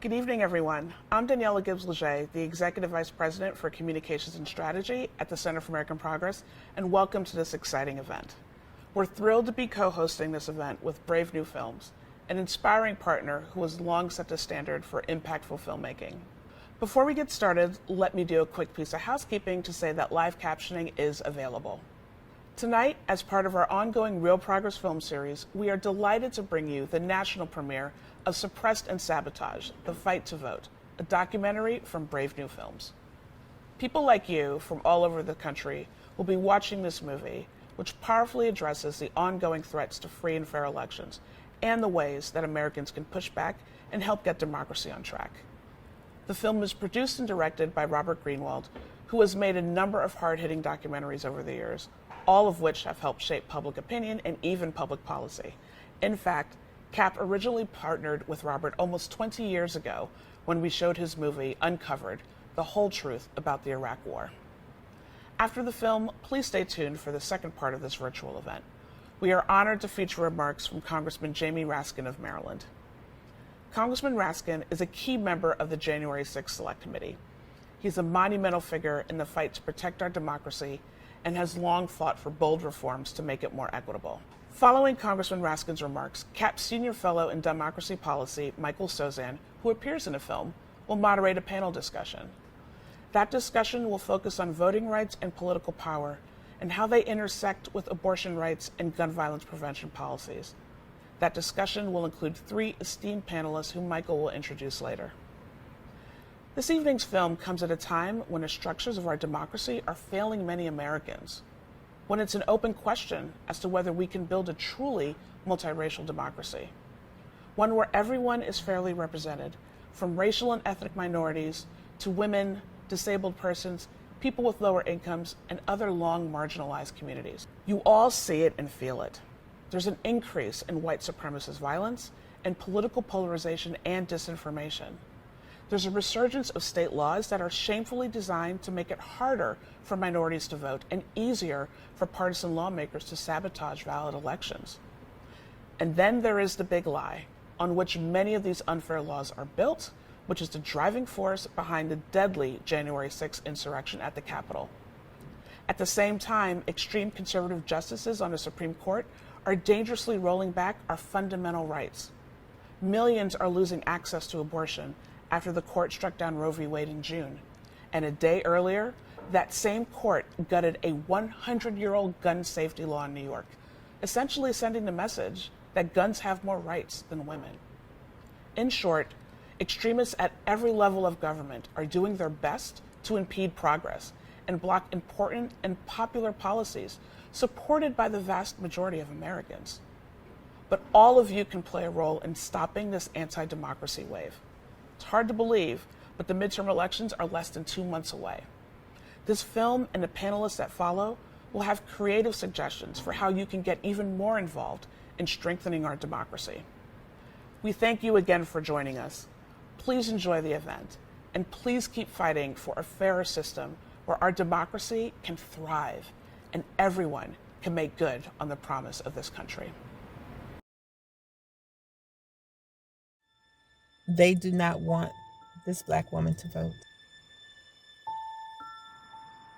Good evening, everyone. I'm Daniela Gibbs-Leger, the Executive Vice President for Communications and Strategy at the Center for American Progress, and welcome to this exciting event. We're thrilled to be co-hosting this event with Brave New Films, an inspiring partner who has long set the standard for impactful filmmaking. Before we get started, let me do a quick piece of housekeeping to say that live captioning is available. Tonight, as part of our ongoing Real Progress film series, we are delighted to bring you the national premiere of Suppressed and Sabotaged, The Fight to Vote, a documentary from Brave New Films. People like you from all over the country will be watching this movie, which powerfully addresses the ongoing threats to free and fair elections and the ways that Americans can push back and help get democracy on track. The film is produced and directed by Robert Greenwald, who has made a number of hard-hitting documentaries over the years, all of which have helped shape public opinion and even public policy. In fact, CAP originally partnered with Robert almost 20 years ago when we showed his movie, Uncovered, the whole truth about the Iraq War. After the film, please stay tuned for the second part of this virtual event. We are honored to feature remarks from Congressman Jamie Raskin of Maryland. Congressman Raskin is a key member of the January 6th Select Committee. He's a monumental figure in the fight to protect our democracy and has long fought for bold reforms to make it more equitable. Following Congressman Raskin's remarks, CAP's Senior Fellow in Democracy Policy, Michael Sozan, who appears in the film, will moderate a panel discussion. That discussion will focus on voting rights and political power and how they intersect with abortion rights and gun violence prevention policies. That discussion will include 3 esteemed panelists whom Michael will introduce later. This evening's film comes at a time when the structures of our democracy are failing many Americans, when it's an open question as to whether we can build a truly multiracial democracy, one where everyone is fairly represented, from racial and ethnic minorities to women, disabled persons, people with lower incomes, and other long marginalized communities. You all see it and feel it. There's an increase in white supremacist violence and political polarization and disinformation. There's a resurgence of state laws that are shamefully designed to make it harder for minorities to vote and easier for partisan lawmakers to sabotage valid elections. And then there is the big lie, on which many of these unfair laws are built, which is the driving force behind the deadly January 6th insurrection at the Capitol. At the same time, extreme conservative justices on the Supreme Court are dangerously rolling back our fundamental rights. Millions are losing access to abortion after the court struck down Roe v. Wade in June. And a day earlier, that same court gutted a 100-year-old gun safety law in New York, essentially sending the message that guns have more rights than women. In short, extremists at every level of government are doing their best to impede progress and block important and popular policies supported by the vast majority of Americans. But all of you can play a role in stopping this anti-democracy wave. It's hard to believe, but the midterm elections are less than 2 months away. This film and the panelists that follow will have creative suggestions for how you can get even more involved in strengthening our democracy. We thank you again for joining us. Please enjoy the event, and please keep fighting for a fairer system where our democracy can thrive and everyone can make good on the promise of this country. They do not want this Black woman to vote.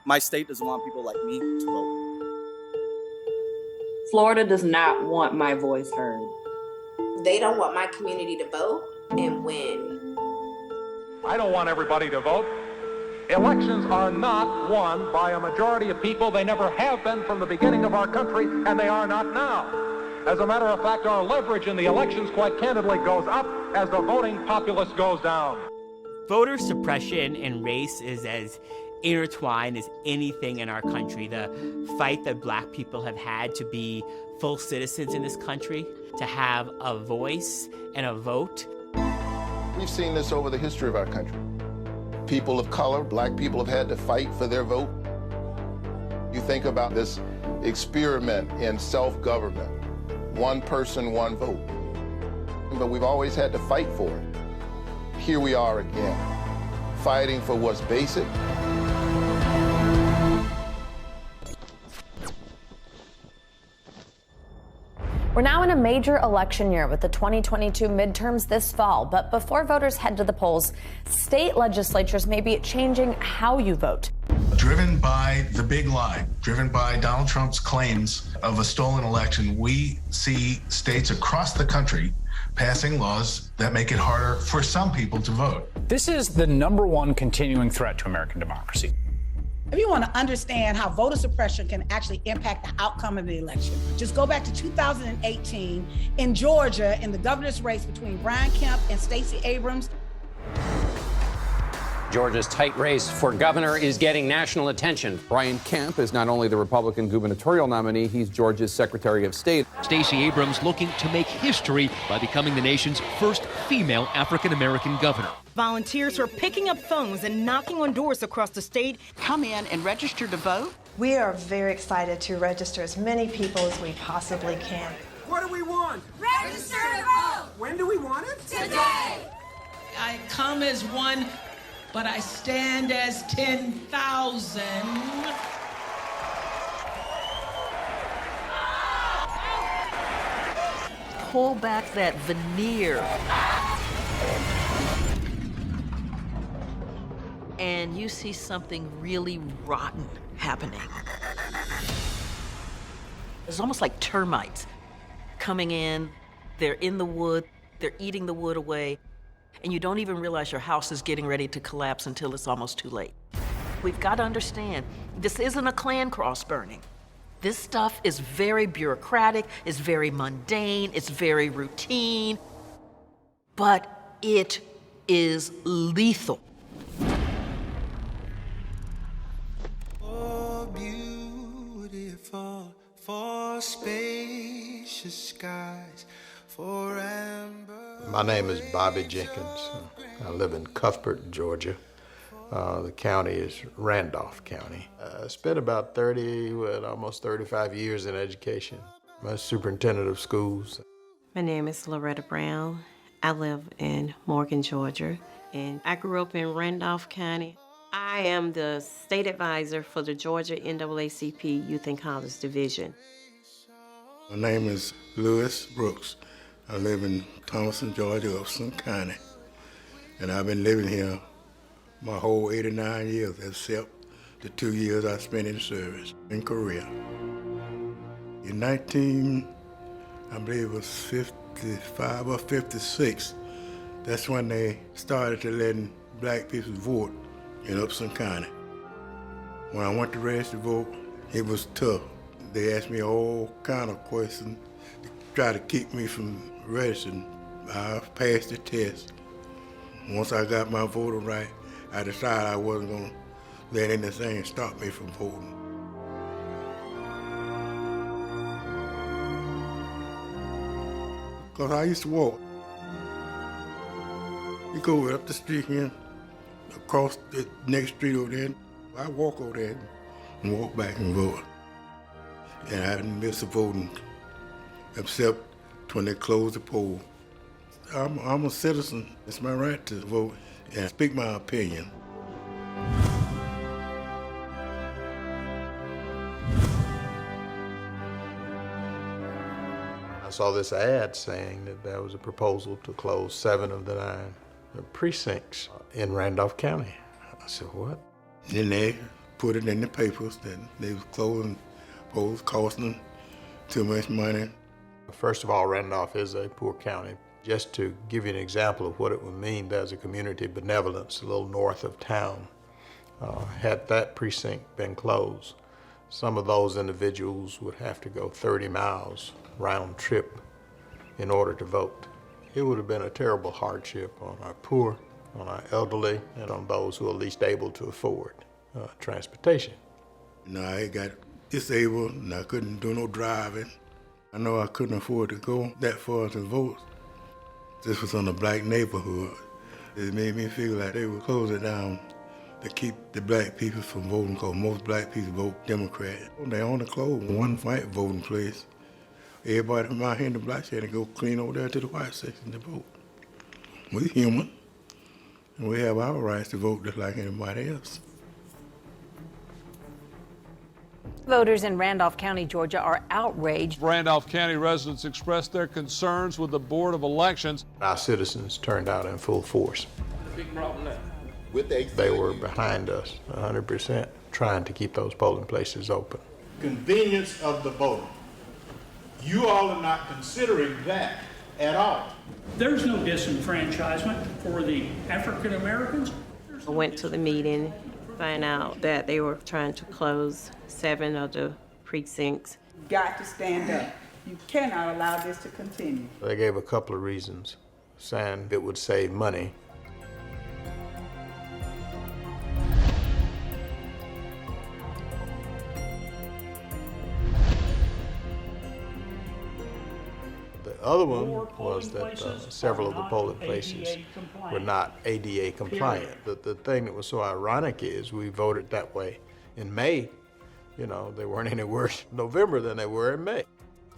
My state doesn't want people like me to vote. Florida does not want my voice heard. They don't want my community to vote and win. I don't want everybody to vote. Elections are not won by a majority of people. They never have been from the beginning of our country, and they are not now. As a matter of fact, our leverage in the elections, quite candidly, goes up as the voting populace goes down. Voter suppression and race is as intertwined as anything in our country. The fight that Black people have had to be full citizens in this country, to have a voice and a vote. We've seen this over the history of our country. People of color, Black people, have had to fight for their vote. You think about this experiment in self-government. One person, one vote. But we've always had to fight for it. Here we are again, fighting for what's basic. We're now in a major election year with the 2022 midterms this fall. But before voters head to the polls, state legislatures may be changing how you vote. Driven by the big lie, driven by Donald Trump's claims of a stolen election, we see states across the country passing laws that make it harder for some people to vote. This is the #1 continuing threat to American democracy. If you want to understand how voter suppression can actually impact the outcome of the election, just go back to 2018 in Georgia in the governor's race between Brian Kemp and Stacey Abrams. Georgia's tight race for governor is getting national attention. Brian Kemp is not only the Republican gubernatorial nominee, he's Georgia's Secretary of State. Stacey Abrams looking to make history by becoming the nation's first female African-American governor. Volunteers are picking up phones and knocking on doors across the state. Come in and register to vote. We are very excited to register as many people as we possibly can. What do we want? Register to vote. When do we want it? Today. I come as one, but I stand as 10,000. Pull back that veneer. And you see something really rotten happening. It's almost like termites coming in. They're in the wood. They're eating the wood away. And you don't even realize your house is getting ready to collapse until it's almost too late. We've got to understand, this isn't a Klan cross burning. This stuff is very bureaucratic, it's very mundane, it's very routine, but it is lethal. Oh, beautiful, for spacious skies, for amber. My name is Bobby Jenkins. I live in Cuthbert, Georgia. The county is Randolph County. I spent about almost 35 years in education. I'm a superintendent of schools. My name is Loretta Brown. I live in Morgan, Georgia, and I grew up in Randolph County. I am the state advisor for the Georgia NAACP Youth and College Division. My name is Lewis Brooks. I live in Thomaston, Georgia, Upson County, and I've been living here my whole 89 years, except the 2 years I spent in service in Korea. In I believe it was 55 or 56, that's when they started to letting black people vote in Upson County. When I went to register to vote, it was tough. They asked me all kind of questions to try to keep me from registering. I passed the test. Once I got my voting right, I decided I wasn't going to let anything stop me from voting. Because I used to walk. You go up the street here, across the next street over there, I walk over there and walk back and vote. And I didn't miss a voting, except when they close the poll. I'm a citizen. It's my right to vote and speak my opinion. I saw this ad saying that there was a proposal to close 7 of the 9 precincts in Randolph County. I said, what? Then they put it in the papers that they was closing polls, costing too much money. First of all, Randolph is a poor county. Just to give you an example of what it would mean, there's a community benevolence a little north of town. Had that precinct been closed, some of those individuals would have to go 30 miles round trip in order to vote. It would have been a terrible hardship on our poor, on our elderly, and on those who are least able to afford transportation. I got disabled and I couldn't do no driving. I know I couldn't afford to go that far to vote. This was in a black neighborhood. It made me feel like they would close it down to keep the black people from voting, because most black people vote Democrat. They only closed one white voting place. Everybody from out here in the black section go clean over there to the white section to vote. We're human, and we have our rights to vote just like anybody else. Voters in Randolph County, Georgia are outraged. Randolph County residents expressed their concerns with the Board of Elections. Our citizens turned out in full force. Big problem there. They were behind us 100%, trying to keep those polling places open. Convenience of the voter. You all are not considering that at all. There's no disenfranchisement for the African Americans. I went to the meeting, find out that they were trying to close 7 of the precincts. You've got to stand up. You cannot allow this to continue. They gave a couple of reasons, saying it would save money. The other one was that several of the polling places were not ADA compliant. The thing that was so ironic is we voted that way in May. You know, they weren't any worse in November than they were in May.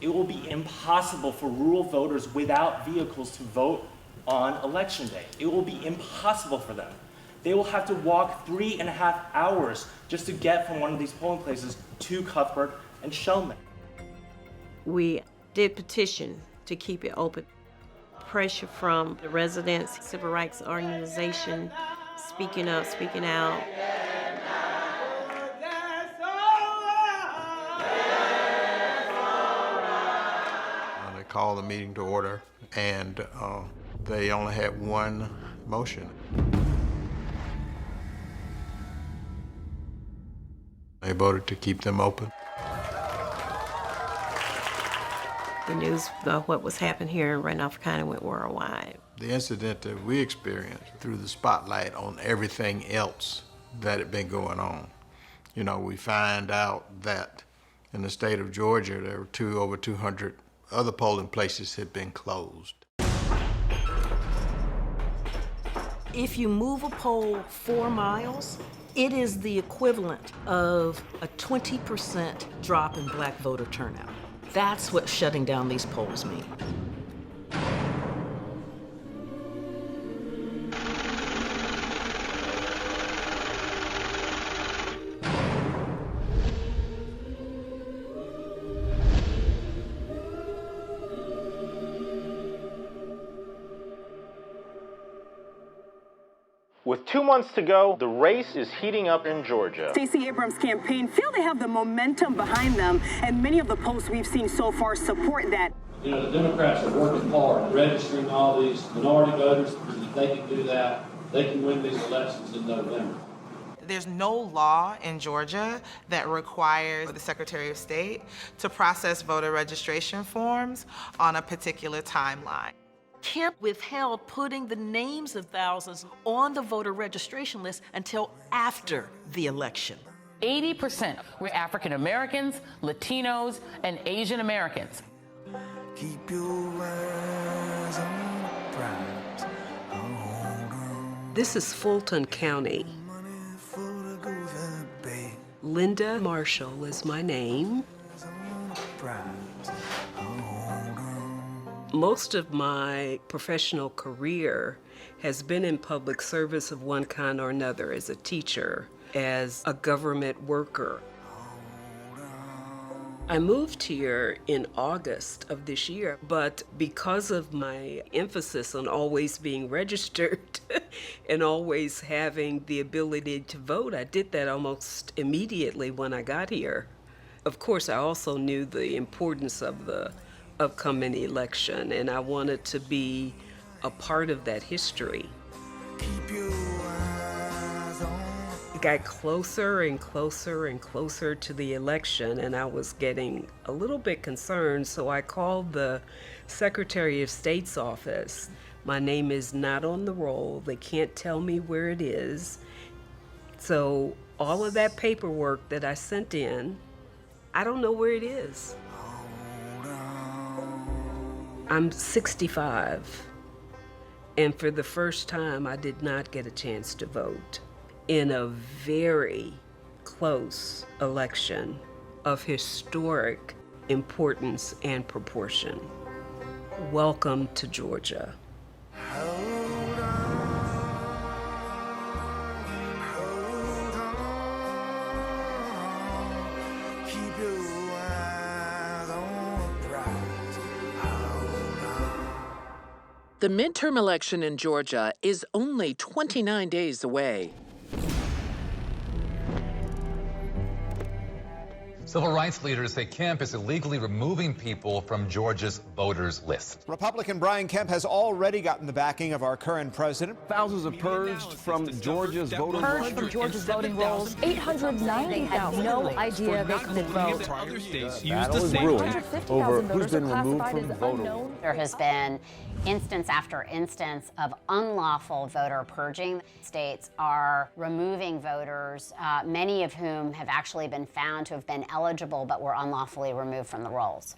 It will be impossible for rural voters without vehicles to vote on election day. It will be impossible for them. They will have to walk 3.5 hours just to get from one of these polling places to Cuthbert and Shellman. We did petition to keep it open. Pressure from the residents, civil rights organization, speaking up, speaking out. They called the meeting to order, and they only had one motion. They voted to keep them open. The news of what was happening here in Randolph County went worldwide. The incident that we experienced threw the spotlight on everything else that had been going on. You know, we find out that in the state of Georgia, there were over 200 other polling places had been closed. If you move a poll 4 miles, it is the equivalent of a 20% drop in black voter turnout. That's what shutting down these polls mean. With 2 months to go, the race is heating up in Georgia. Stacey Abrams' campaign feel they have the momentum behind them, and many of the posts we've seen so far support that. You know, the Democrats are working hard, registering all these minority voters, because if they can do that, they can win these elections in November. There's no law in Georgia that requires the Secretary of State to process voter registration forms on a particular timeline. Kemp withheld putting the names of thousands on the voter registration list until after the election. 80% were African Americans, Latinos, and Asian Americans. Keep your eyes on the prize. This is Fulton County. Linda Marshall is my name. Most of my professional career has been in public service of one kind or another, as a teacher, as a government worker. I moved here in August of this year, but because of my emphasis on always being registered and always having the ability to vote, I did that almost immediately when I got here. Of course, I also knew the importance of the upcoming election, and I wanted to be a part of that history. It got closer and closer and closer to the election, and I was getting a little bit concerned, so I called the Secretary of State's office. My name is not on the roll. They can't tell me where it is. So all of that paperwork that I sent in, I don't know where it is. I'm 65, and for the first time, I did not get a chance to vote in a very close election of historic importance and proportion. Welcome to Georgia. Keep The midterm election in Georgia is only 29 days away. Civil rights leaders say Kemp is illegally removing people from Georgia's voters list. Republican Brian Kemp has already gotten the backing of our current president. Thousands of purged from Georgia's voting rolls. Purged from Georgia's voting rolls. 890 had no idea they could vote. Other states use the same brewing over who's been removed from the voter roll. There has been instance after instance of unlawful voter purging. States are removing voters, many of whom have actually been found to have been eligible but were unlawfully removed from the rolls.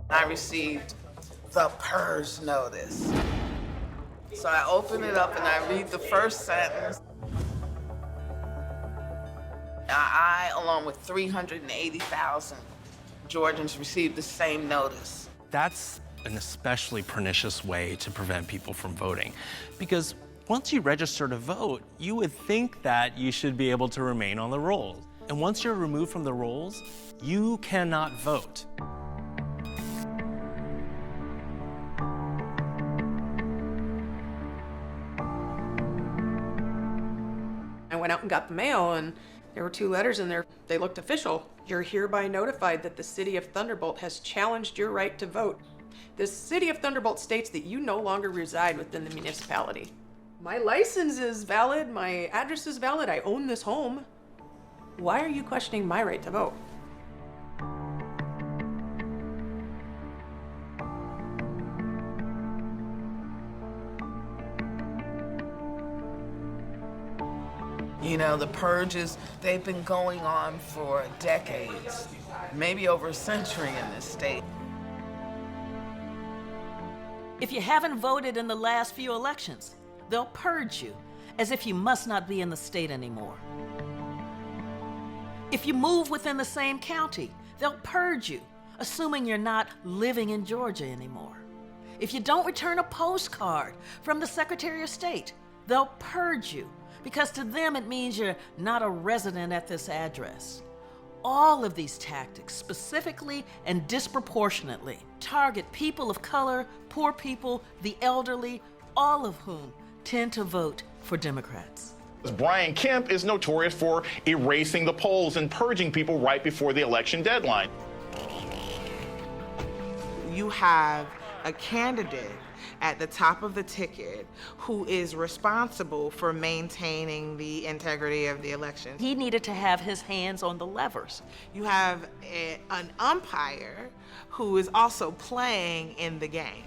I received the purge notice. So I open it up and I read the first sentence. I, along with 380,000 Georgians, received the same notice. That's an especially pernicious way to prevent people from voting, because once you register to vote, you would think that you should be able to remain on the rolls. And once you're removed from the rolls, you cannot vote. I went out and got the mail, and there were 2 letters in there. They looked official. You're hereby notified that the city of Thunderbolt has challenged your right to vote. The city of Thunderbolt states that you no longer reside within the municipality. My license is valid, my address is valid, I own this home. Why are you questioning my right to vote? You know, the purges, they've been going on for decades, maybe over a century in this state. If you haven't voted in the last few elections, they'll purge you as if you must not be in the state anymore. If you move within the same county, they'll purge you, assuming you're not living in Georgia anymore. If you don't return a postcard from the Secretary of State, they'll purge you, because to them it means you're not a resident at this address. All of these tactics, specifically and disproportionately, target people of color, poor people, the elderly, all of whom tend to vote for Democrats. Brian Kemp is notorious for erasing the polls and purging people right before the election deadline. You have a candidate at the top of the ticket who is responsible for maintaining the integrity of the election. He needed to have his hands on the levers. You have an umpire who is also playing in the game.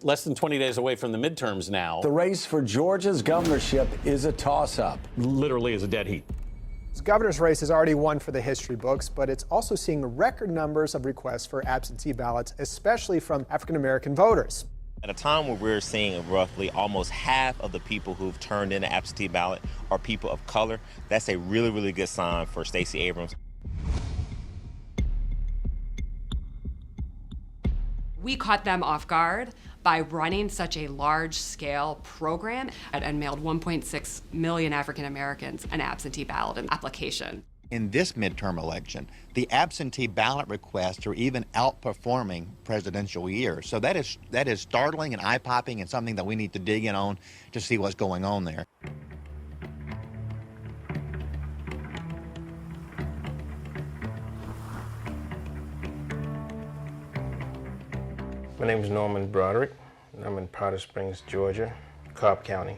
Less than 20 days away from the midterms now. The race for Georgia's governorship is a toss-up. Literally is a dead heat. This governor's race is already one for the history books, but it's also seeing record numbers of requests for absentee ballots, especially from African-American voters. At a time where we're seeing roughly almost half of the people who've turned in an absentee ballot are people of color, that's a really, really good sign for Stacey Abrams. We caught them off guard by running such a large-scale program and mailed 1.6 million African Americans an absentee ballot application. In this midterm election, the absentee ballot requests are even outperforming presidential years. So that is startling and eye-popping and something that we need to dig in on to see what's going on there. My name is Norman Broderick, and I'm in Powder Springs, Georgia, Cobb County.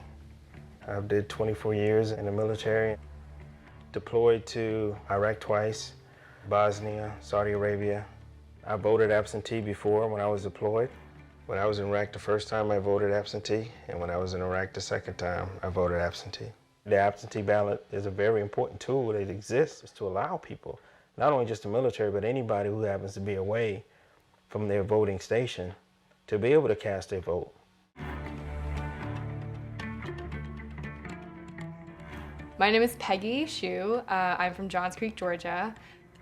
I've did 24 years in the military, deployed to Iraq twice, Bosnia, Saudi Arabia. I voted absentee before when I was deployed. When I was in Iraq the first time, I voted absentee, and when I was in Iraq the second time, I voted absentee. The absentee ballot is a very important tool that exists to allow people, not only just the military, but anybody who happens to be away from their voting station, to be able to cast their vote. My name is Peggy Shu. I'm from Johns Creek, Georgia.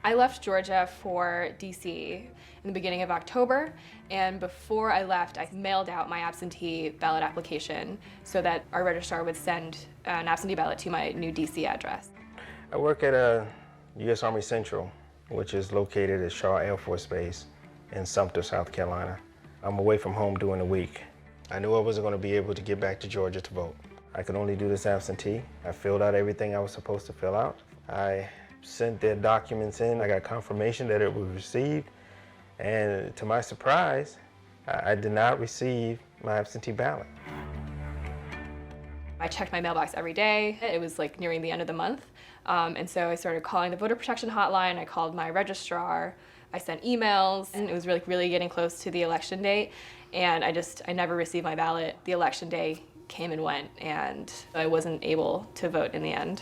I left Georgia for DC in the beginning of October, and before I left, I mailed out my absentee ballot application so that our registrar would send an absentee ballot to my new DC address. I work at a U.S. Army Central, which is located at Shaw Air Force Base in Sumter, South Carolina. I'm away from home during the week. I knew I wasn't going to be able to get back to Georgia to vote. I could only do this absentee. I filled out everything I was supposed to fill out. I sent their documents in. I got confirmation that it was received. And to my surprise, I did not receive my absentee ballot. I checked my mailbox every day. It was like nearing the end of the month. And so I started calling the voter protection hotline. I called my registrar. I sent emails. And it was really getting close to the election date. And I never received my ballot. The election day came and went, and I wasn't able to vote in the end.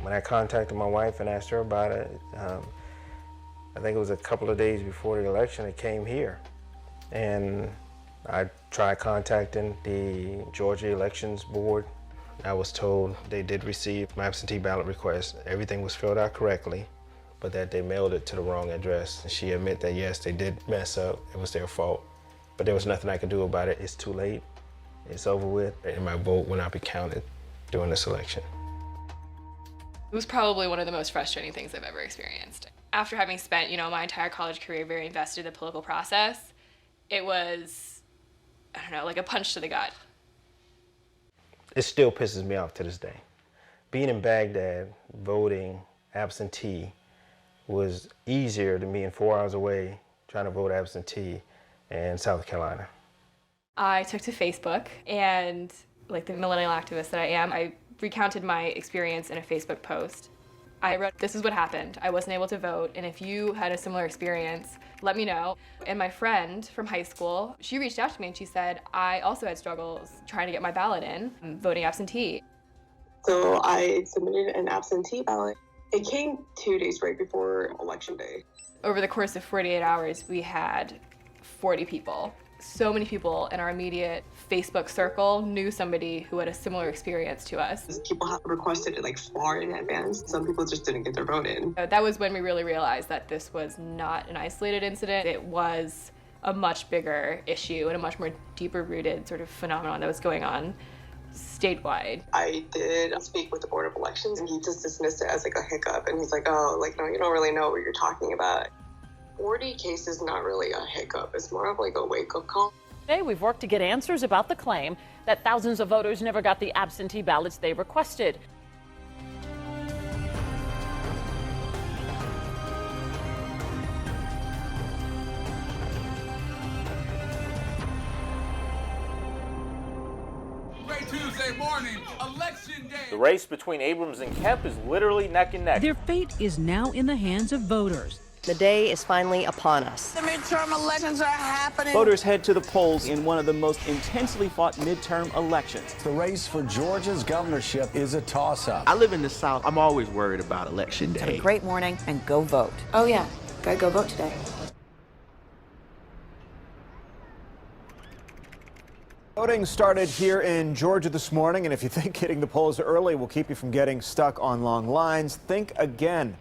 When I contacted my wife and asked her about it, I think it was a couple of days before the election, it came here. And I tried contacting the Georgia Elections Board. I was told they did receive my absentee ballot request. Everything was filled out correctly, but that they mailed it to the wrong address. And she admitted that yes, they did mess up, it was their fault, but there was nothing I could do about it. It's too late, it's over with, and my vote will not be counted during this election. It was probably one of the most frustrating things I've ever experienced. After having spent, my entire college career very invested in the political process, it was, I don't know, like a punch to the gut. It still pisses me off to this day. Being in Baghdad, voting absentee, was easier than being 4 hours away trying to vote absentee in South Carolina. I took to Facebook, and like the millennial activist that I am, I recounted my experience in a Facebook post. I wrote, "This is what happened. I wasn't able to vote, and if you had a similar experience, let me know." And my friend from high school, she reached out to me and she said, "I also had struggles trying to get my ballot in, voting absentee." So I submitted an absentee ballot. It came 2 days right before Election Day. Over the course of 48 hours, we had 40 people. So many people in our immediate Facebook circle knew somebody who had a similar experience to us. People have requested it far in advance. Some people just didn't get their vote in. That was when we really realized that this was not an isolated incident. It was a much bigger issue and a much more deeper rooted sort of phenomenon that was going on statewide. I did speak with the Board of Elections, and he just dismissed it as a hiccup. And he's like, "Oh, no, you don't really know what you're talking about." 40 cases, not really a hiccup. It's more of a wake-up call. Today, we've worked to get answers about the claim that thousands of voters never got the absentee ballots they requested. Great Tuesday morning, Election Day. The race between Abrams and Kemp is literally neck and neck. Their fate is now in the hands of voters. The day is finally upon us. The midterm elections are happening. Voters head to the polls in one of the most intensely fought midterm elections. The race for Georgia's governorship is a toss-up. I live in the South. I'm always worried about Election Day. Have a great morning and go vote. Oh yeah, gotta go vote today. Voting started here in Georgia this morning, and if you think hitting the polls early will keep you from getting stuck on long lines, think again.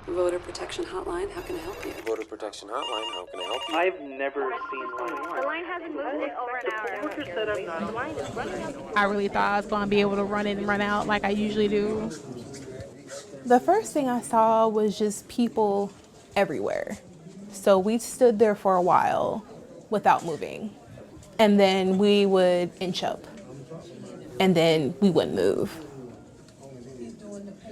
Voter Protection Hotline, how can I help you? Voter Protection Hotline, how can I help you? I've never seen one. The line hasn't moved in over an hour. The line is running. I really thought I was going to be able to run in and run out like I usually do. The first thing I saw was just people everywhere. So we stood there for a while without moving. And then we would inch up. And then we wouldn't move.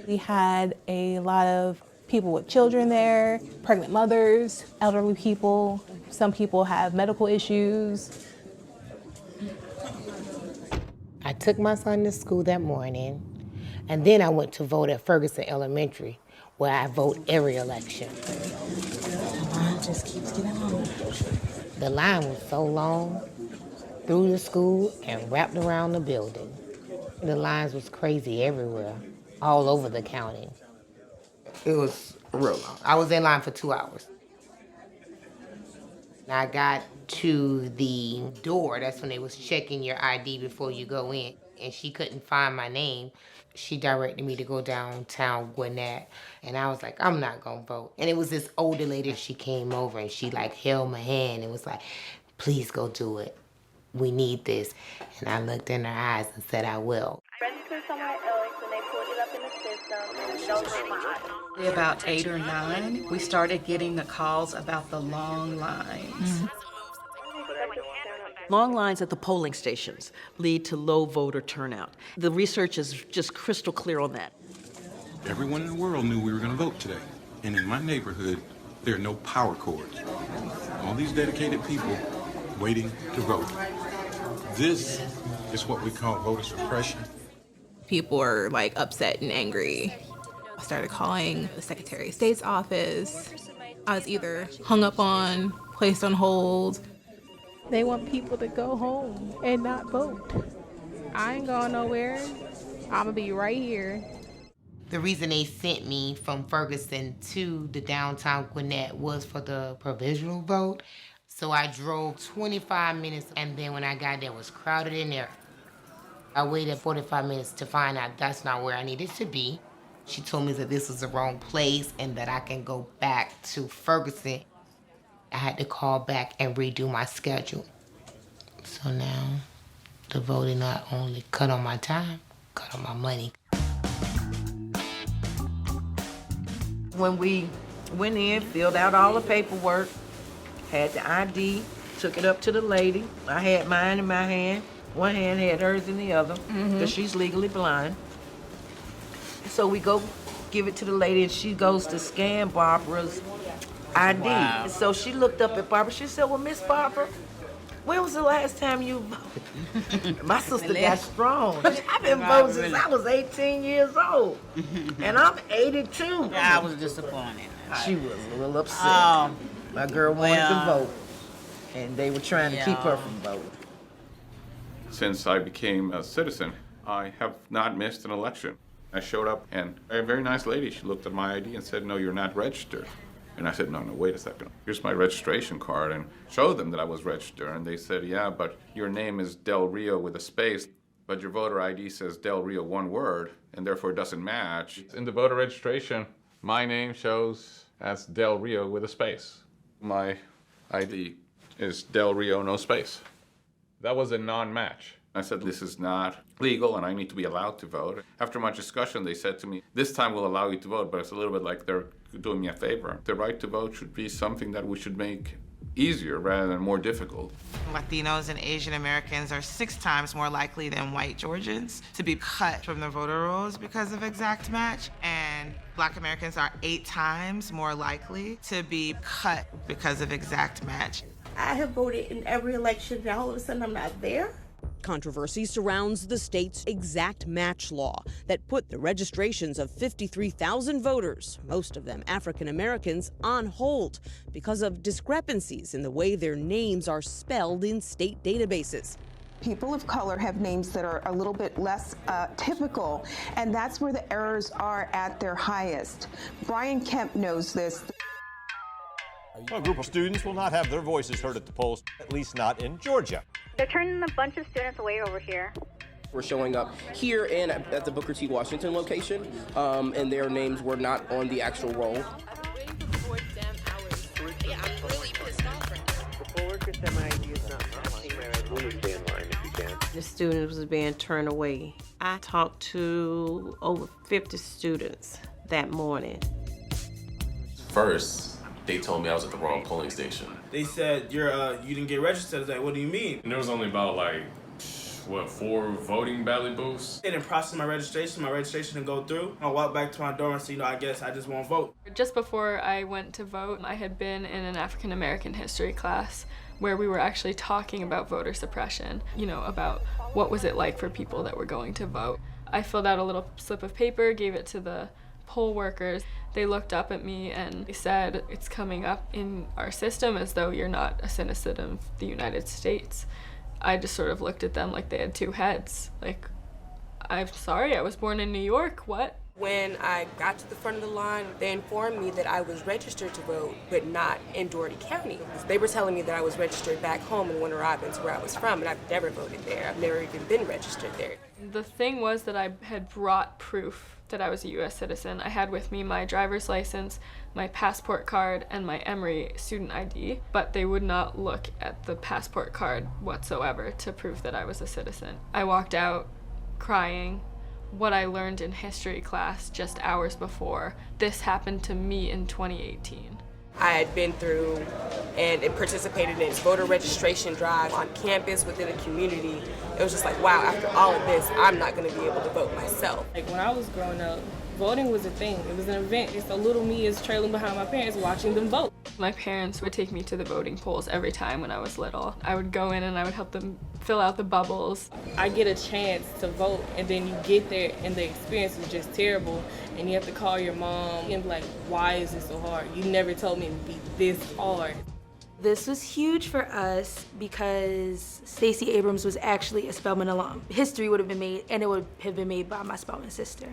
We had a lot of people with children there, pregnant mothers, elderly people. Some people have medical issues. I took my son to school that morning, and then I went to vote at Ferguson Elementary, where I vote every election. The line just keeps getting longer. The line was so long, through the school and wrapped around the building. The lines was crazy everywhere, all over the county. It was real long. I was in line for 2 hours. I got to the door. That's when they was checking your ID before you go in. And she couldn't find my name. She directed me to go downtown Gwinnett. And I was like, I'm not gonna vote. And it was this older lady. She came over and she like held my hand and was like, please go do it. We need this. And I looked in her eyes and said, I will. Registered somewhere else and they pulled it up in the system. Those were my eyes. About 8 or 9, we started getting the calls about the long lines. Long lines at the polling stations lead to low voter turnout. The research is just crystal clear on that. Everyone in the world knew we were going to vote today. And in my neighborhood, there are no power cords. All these dedicated people waiting to vote. This is what we call voter suppression. People were like upset and angry. I started calling the Secretary of State's office. I was either hung up on, placed on hold. They want people to go home and not vote. I ain't going nowhere. I'm gonna be right here. The reason they sent me from Ferguson to the downtown Gwinnett was for the provisional vote. So I drove 25 minutes, and then when I got there, it was crowded in there. I waited 45 minutes to find out that's not where I needed to be. She told me that this was the wrong place and that I can go back to Ferguson. I had to call back and redo my schedule. So now, the voting not only cut on my time, cut on my money. When we went in, filled out all the paperwork, had the ID, took it up to the lady. I had mine in my hand. One hand had hers in the other, because she's legally blind. So we go give it to the lady, and she goes to scan Barbara's ID. Wow. So she looked up at Barbara. She said, well, Miss Barbara, when was the last time you voted? My sister got strong. I've been voting since I was 18 years old, and I'm 82. I was disappointed. She was a little upset. My girl wanted to vote, and they were trying to keep her from voting. Since I became a citizen, I have not missed an election. I showed up, and a very nice lady, she looked at my ID and said, no, you're not registered. And I said, no, wait a second. Here's my registration card, and showed them that I was registered. And they said, yeah, but your name is Del Rio with a space, but your voter ID says Del Rio one word, and therefore it doesn't match. In the voter registration, my name shows as Del Rio with a space. My ID is Del Rio, no space. That was a non-match. I said, this is not legal and I need to be allowed to vote. After much discussion, they said to me, this time we'll allow you to vote, but it's a little bit like they're doing me a favor. The right to vote should be something that we should make easier rather than more difficult. Latinos and Asian Americans are 6 times more likely than white Georgians to be cut from the voter rolls because of exact match, and Black Americans are 8 times more likely to be cut because of exact match. I have voted in every election, and all of a sudden I'm not there. Controversy surrounds the state's exact match law that put the registrations of 53,000 voters, most of them African Americans, on hold because of discrepancies in the way their names are spelled in state databases. People of color have names that are a little bit less typical, and that's where the errors are at their highest. Brian Kemp knows this. A group of students will not have their voices heard at the polls, at least not in Georgia. They're turning a bunch of students away over here. We're showing up here and at the Booker T. Washington location, and their names were not on the actual roll. The students was being turned away. I talked to over 50 students that morning. First, they told me I was at the wrong polling station. They said, you didn't get registered. I was like, what do you mean? And there was only about 4 voting ballot booths. They didn't process my registration didn't go through. I walked back to my dorm and said, I guess I just won't vote. Just before I went to vote, I had been in an African American history class where we were actually talking about voter suppression, about what was it like for people that were going to vote. I filled out a little slip of paper, gave it to the poll workers. They looked up at me and they said, it's coming up in our system as though you're not a citizen of the United States. I just sort of looked at them like they had 2 heads. Like, I'm sorry, I was born in New York. What? When I got to the front of the line, they informed me that I was registered to vote, but not in Dougherty County. They were telling me that I was registered back home in Winter Robins, where I was from, and I've never voted there. I've never even been registered there. The thing was that I had brought proof that I was a U.S. citizen. I had with me my driver's license, my passport card, and my Emory student ID, but they would not look at the passport card whatsoever to prove that I was a citizen. I walked out crying. What I learned in history class just hours before, this happened to me in 2018. I had been through and participated in voter registration drives on campus, within a community. It was just like, wow, after all of this, I'm not going to be able to vote myself. Like when I was growing up, voting was a thing. It was an event. So little me is trailing behind my parents watching them vote. My parents would take me to the voting polls every time when I was little. I would go in and I would help them fill out the bubbles. I get a chance to vote, and then you get there and the experience is just terrible, and you have to call your mom and be like, why is this so hard? You never told me it would be this hard. This was huge for us because Stacey Abrams was actually a Spelman alum. History would have been made, and it would have been made by my Spelman sister.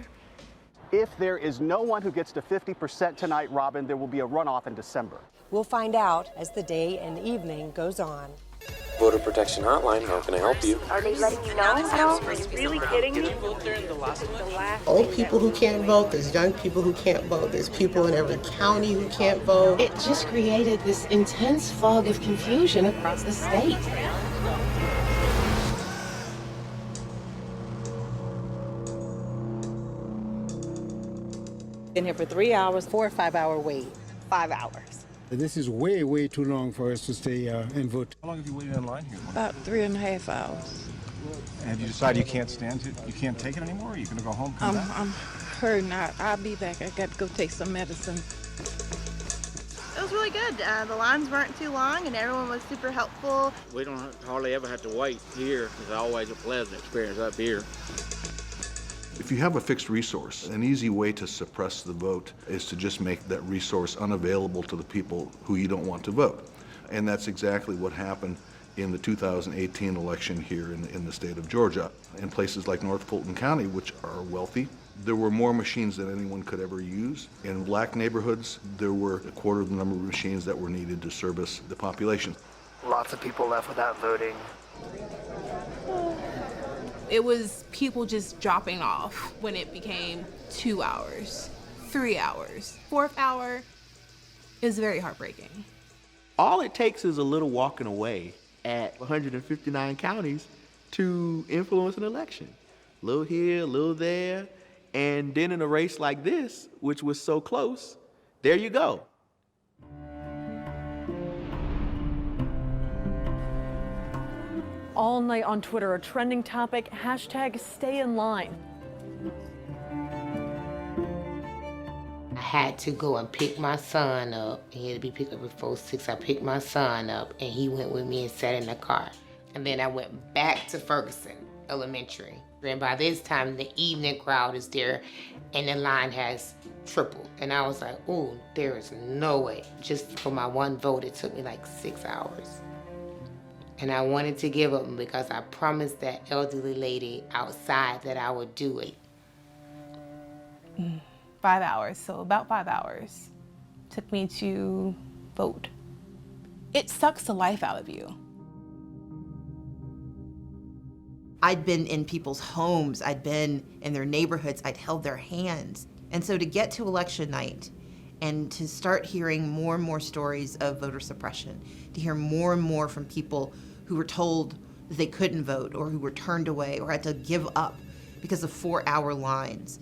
If there is no one who gets to 50% tonight, Robin, there will be a runoff in December. We'll find out as the day and evening goes on. Voter Protection Hotline, how can I help you? Are they letting you know now? Are you really kidding me? Old people who can't vote, there's young people who can't vote, there's people in every county who can't vote. It just created this intense fog of confusion across the state. Been here for 3 hours, 4 or 5 hour wait. 5 hours. This is way, way too long for us to stay and vote. How long have you waited in line here? About 3.5 hours. Have you decided you can't stand it? You can't take it anymore? Are you going to go home? Come back? I'm hurting. I'll be back. I got to go take some medicine. It was really good. The lines weren't too long and everyone was super helpful. We don't hardly ever have to wait here. It's always a pleasant experience up here. If you have a fixed resource, an easy way to suppress the vote is to just make that resource unavailable to the people who you don't want to vote. And that's exactly what happened in the 2018 election here in the state of Georgia. In places like North Fulton County, which are wealthy, there were more machines than anyone could ever use. In black neighborhoods, there were a quarter of the number of machines that were needed to service the population. Lots of people left without voting. It was people just dropping off when it became 2 hours, 3 hours. 4th hour is very heartbreaking. All it takes is a little walking away at 159 counties to influence an election. A little here, a little there, and then in a race like this, which was so close, there you go. All night on Twitter, a trending topic, #StayInLine. I had to go and pick my son up. He had to be picked up before 6. I picked my son up, and he went with me and sat in the car. And then I went back to Ferguson Elementary. And by this time, the evening crowd is there, and the line has tripled. And I was like, ooh, there is no way. Just for my one vote, it took me like 6 hours. And I wanted to give up because I promised that elderly lady outside that I would do it. 5 hours, so about 5 hours took me to vote. It sucks the life out of you. I'd been in people's homes, I'd been in their neighborhoods, I'd held their hands. And so to get to election night and to start hearing more and more stories of voter suppression, to hear more and more from people who were told that they couldn't vote or who were turned away or had to give up because of 4-hour lines,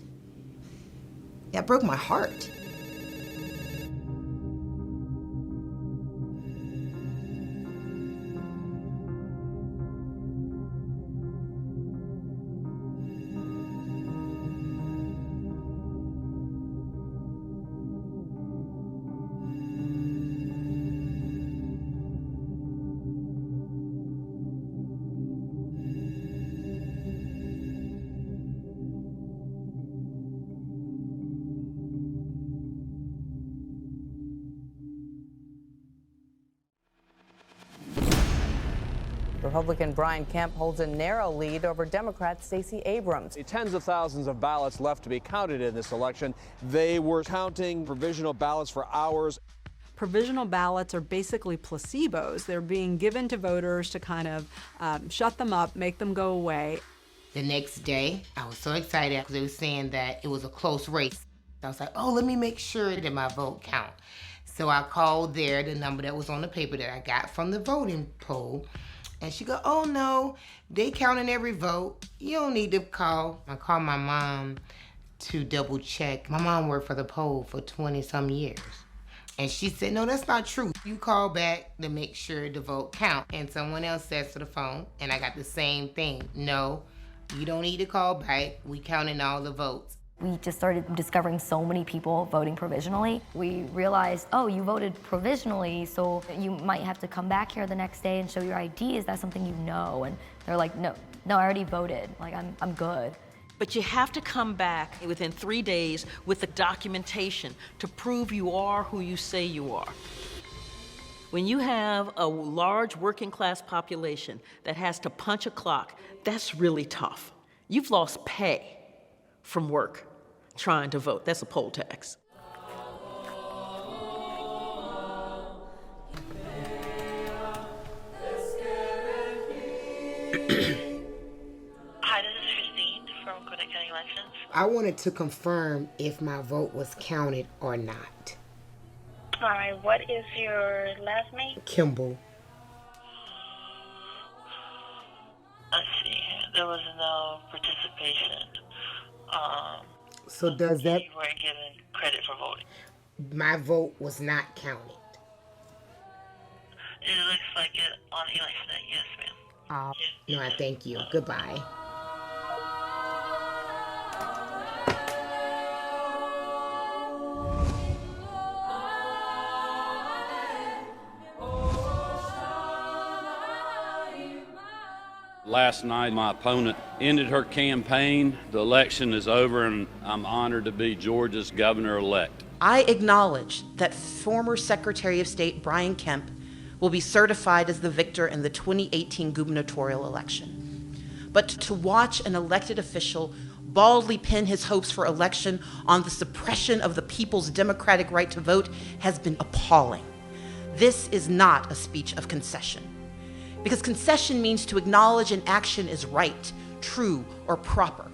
that broke my heart. Republican Brian Kemp holds a narrow lead over Democrat Stacey Abrams. Tens of thousands of ballots left to be counted in this election. They were counting provisional ballots for hours. Provisional ballots are basically placebos. They're being given to voters to kind of shut them up, make them go away. The next day, I was so excited because they were saying that it was a close race. I was like, oh, let me make sure that my vote count. So I called there, the number that was on the paper that I got from the voting poll. And she go, oh no, they counting every vote. You don't need to call. I called my mom to double check. My mom worked for the poll for 20 some years. And she said, no, that's not true. You call back to make sure the vote count. And someone else says to the phone, and I got the same thing. No, you don't need to call back. We counting all the votes. We just started discovering so many people voting provisionally. We realized, oh, you voted provisionally, so you might have to come back here the next day and show your ID. Is that something you know? And they're like, no, I already voted. Like, I'm good. But you have to come back within 3 days with the documentation to prove you are who you say you are. When you have a large working class population that has to punch a clock, that's really tough. You've lost pay from work trying to vote. That's a poll tax. I wanted to confirm if my vote was counted or not. All right, what is your last name? Kimball. Let's see, there was no participation. So does that... You weren't given credit for voting. My vote was not counted. It looks like it on election day, yes, ma'am. No, I thank you. Goodbye. Last night, my opponent ended her campaign. The election is over, and I'm honored to be Georgia's governor-elect. I acknowledge that former Secretary of State Brian Kemp will be certified as the victor in the 2018 gubernatorial election. But to watch an elected official baldly pin his hopes for election on the suppression of the people's democratic right to vote has been appalling. This is not a speech of concession. Because concession means to acknowledge an action is right, true, or proper.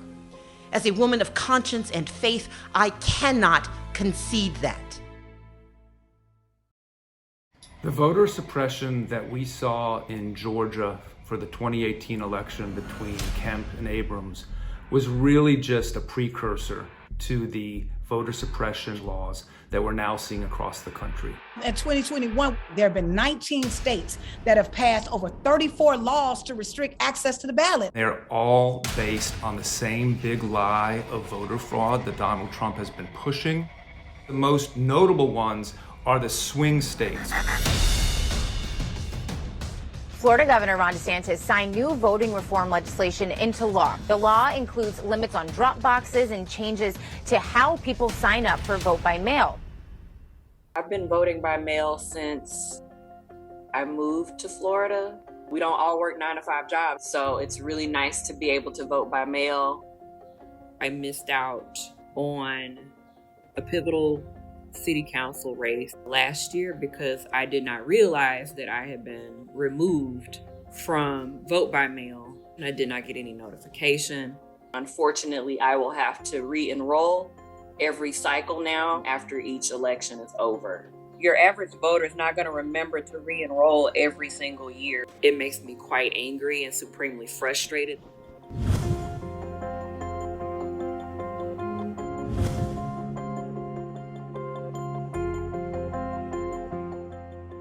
As a woman of conscience and faith, I cannot concede that. The voter suppression that we saw in Georgia for the 2018 election between Kemp and Abrams was really just a precursor to the voter suppression laws that we're now seeing across the country. In 2021, there have been 19 states that have passed over 34 laws to restrict access to the ballot. They're all based on the same big lie of voter fraud that Donald Trump has been pushing. The most notable ones are the swing states. Florida Governor Ron DeSantis signed new voting reform legislation into law. The law includes limits on drop boxes and changes to how people sign up for vote by mail. I've been voting by mail since I moved to Florida. We don't all work 9-to-5 jobs, so it's really nice to be able to vote by mail. I missed out on a pivotal city council race last year because I did not realize that I had been removed from vote by mail and I did not get any notification. Unfortunately, I will have to re-enroll every cycle now after each election is over. Your average voter is not going to remember to re-enroll every single year. It makes me quite angry and supremely frustrated.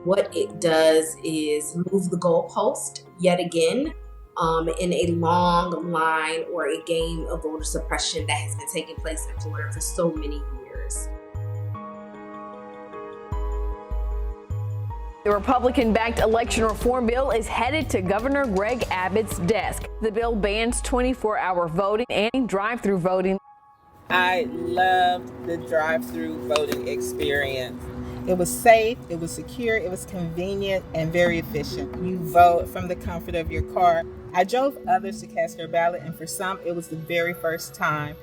What it does is move the goalpost yet again in a long line or a game of voter suppression that has been taking place in Florida for so many years. The Republican-backed election reform bill is headed to Governor Greg Abbott's desk. The bill bans 24-hour voting and drive-through voting. I loved the drive-through voting experience. It was safe, it was secure, it was convenient, and very efficient. You vote from the comfort of your car. I drove others to cast their ballot, and for some, it was the very first time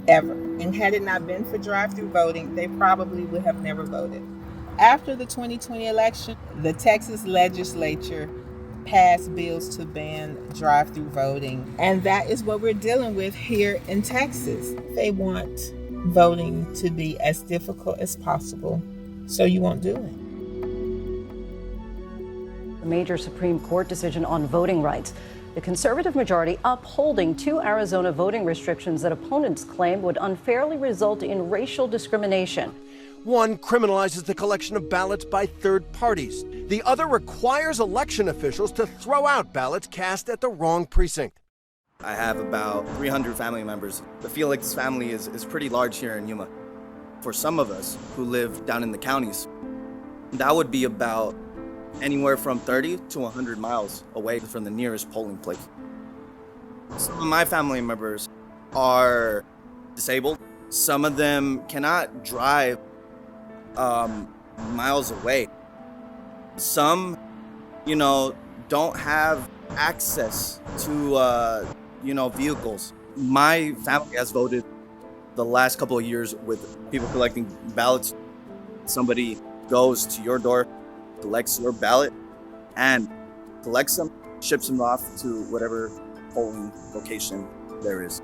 ever. And had it not been for drive-through voting, they probably would have never voted. After the 2020 election, the Texas legislature passed bills to ban drive-through voting. And that is what we're dealing with here in Texas. They want voting to be as difficult as possible, so you won't do it. A major Supreme Court decision on voting rights. The conservative majority upholding 2 Arizona voting restrictions that opponents claim would unfairly result in racial discrimination. One criminalizes the collection of ballots by third parties. The other requires election officials to throw out ballots cast at the wrong precinct. I have about 300 family members. The Felix family is pretty large here in Yuma. For some of us who live down in the counties, that would be about anywhere from 30 to 100 miles away from the nearest polling place. Some of my family members are disabled. Some of them cannot drive miles away. Some, don't have access to, vehicles. My family has voted the last couple of years with people collecting ballots. Somebody goes to your door, collects your ballot, and collects them, ships them off to whatever polling location there is.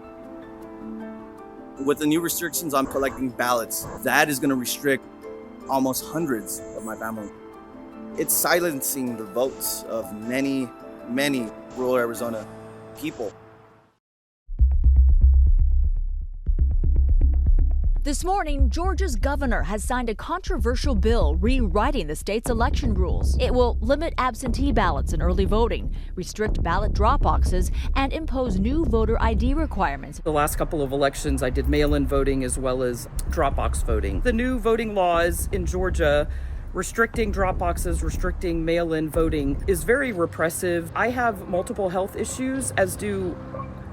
With the new restrictions on collecting ballots, that is going to restrict almost hundreds of my family. It's silencing the votes of many, many rural Arizona people. This morning, Georgia's governor has signed a controversial bill rewriting the state's election rules. It will limit absentee ballots in early voting, restrict ballot drop boxes, and impose new voter ID requirements. The last couple of elections, I did mail-in voting as well as drop box voting. The new voting laws in Georgia restricting drop boxes, restricting mail-in voting is very repressive. I have multiple health issues, as do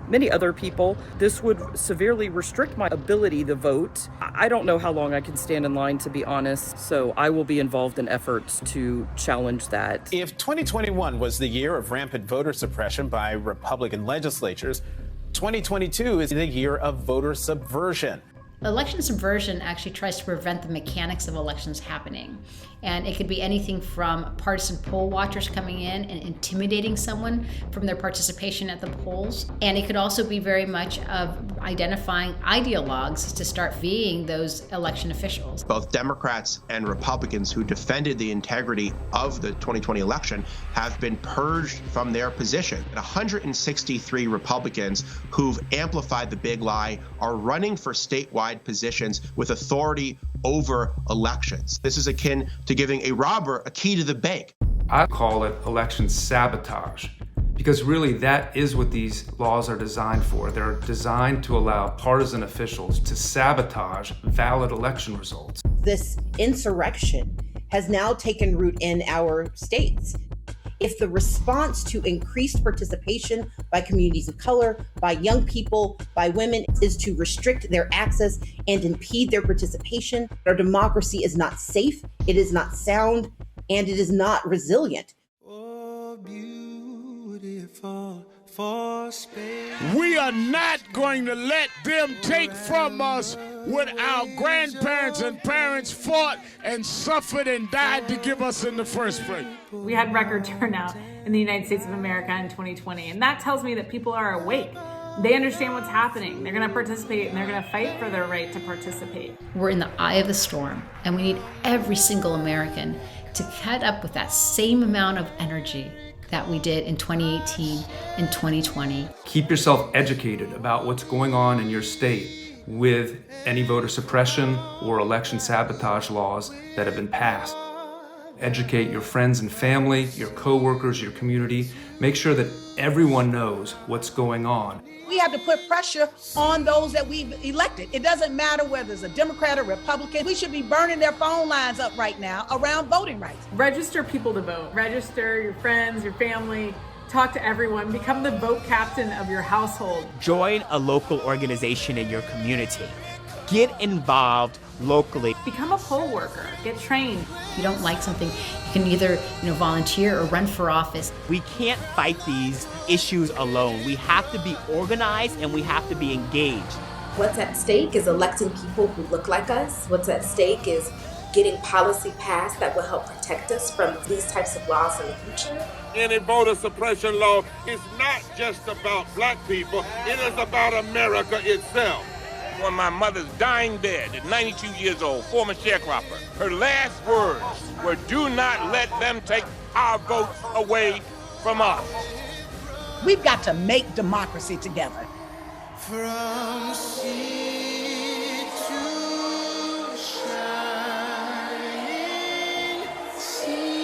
many other people. This would severely restrict my ability to vote. I don't know how long I can stand in line, to be honest, so I will be involved in efforts to challenge that. If 2021 was the year of rampant voter suppression by Republican legislatures, 2022 is the year of voter subversion. Election subversion actually tries to prevent the mechanics of elections happening. And it could be anything from partisan poll watchers coming in and intimidating someone from their participation at the polls. And it could also be very much of identifying ideologues to start viewing those election officials. Both Democrats and Republicans who defended the integrity of the 2020 election have been purged from their position. 163 Republicans who've amplified the big lie are running for statewide positions with authority over elections. This is akin to giving a robber a key to the bank. I call it election sabotage, because really that is what these laws are designed for. They're designed to allow partisan officials to sabotage valid election results. This insurrection has now taken root in our states. If the response to increased participation by communities of color, by young people, by women is to restrict their access and impede their participation, our democracy is not safe, it is not sound, and it is not resilient. We are not going to let them take from us what our grandparents and parents fought and suffered and died to give us in the first place. We had record turnout in the United States of America in 2020, and that tells me that people are awake. They understand what's happening. They're going to participate, and they're going to fight for their right to participate. We're in the eye of the storm, and we need every single American to cut up with that same amount of energy that we did in 2018 and 2020. Keep yourself educated about what's going on in your state with any voter suppression or election sabotage laws that have been passed. Educate your friends and family, your coworkers, your community. Make sure that everyone knows what's going on. We have to put pressure on those that we've elected. It doesn't matter whether it's a Democrat or Republican. We should be burning their phone lines up right now around voting rights. Register people to vote. Register your friends, your family. Talk to everyone. Become the vote captain of your household. Join a local organization in your community. Get involved locally. Become a poll worker. Get trained. If you don't like something, you can either volunteer or run for office. We can't fight these issues alone. We have to be organized and we have to be engaged. What's at stake is electing people who look like us. What's at stake is getting policy passed that will help protect us from these types of laws in the future. Any voter suppression law is not just about black people, it is about America itself. On my mother's dying bed at 92 years old, former sharecropper, her last words were, "Do not let them take our votes away from us." We've got to make democracy together. From sea to shining sea.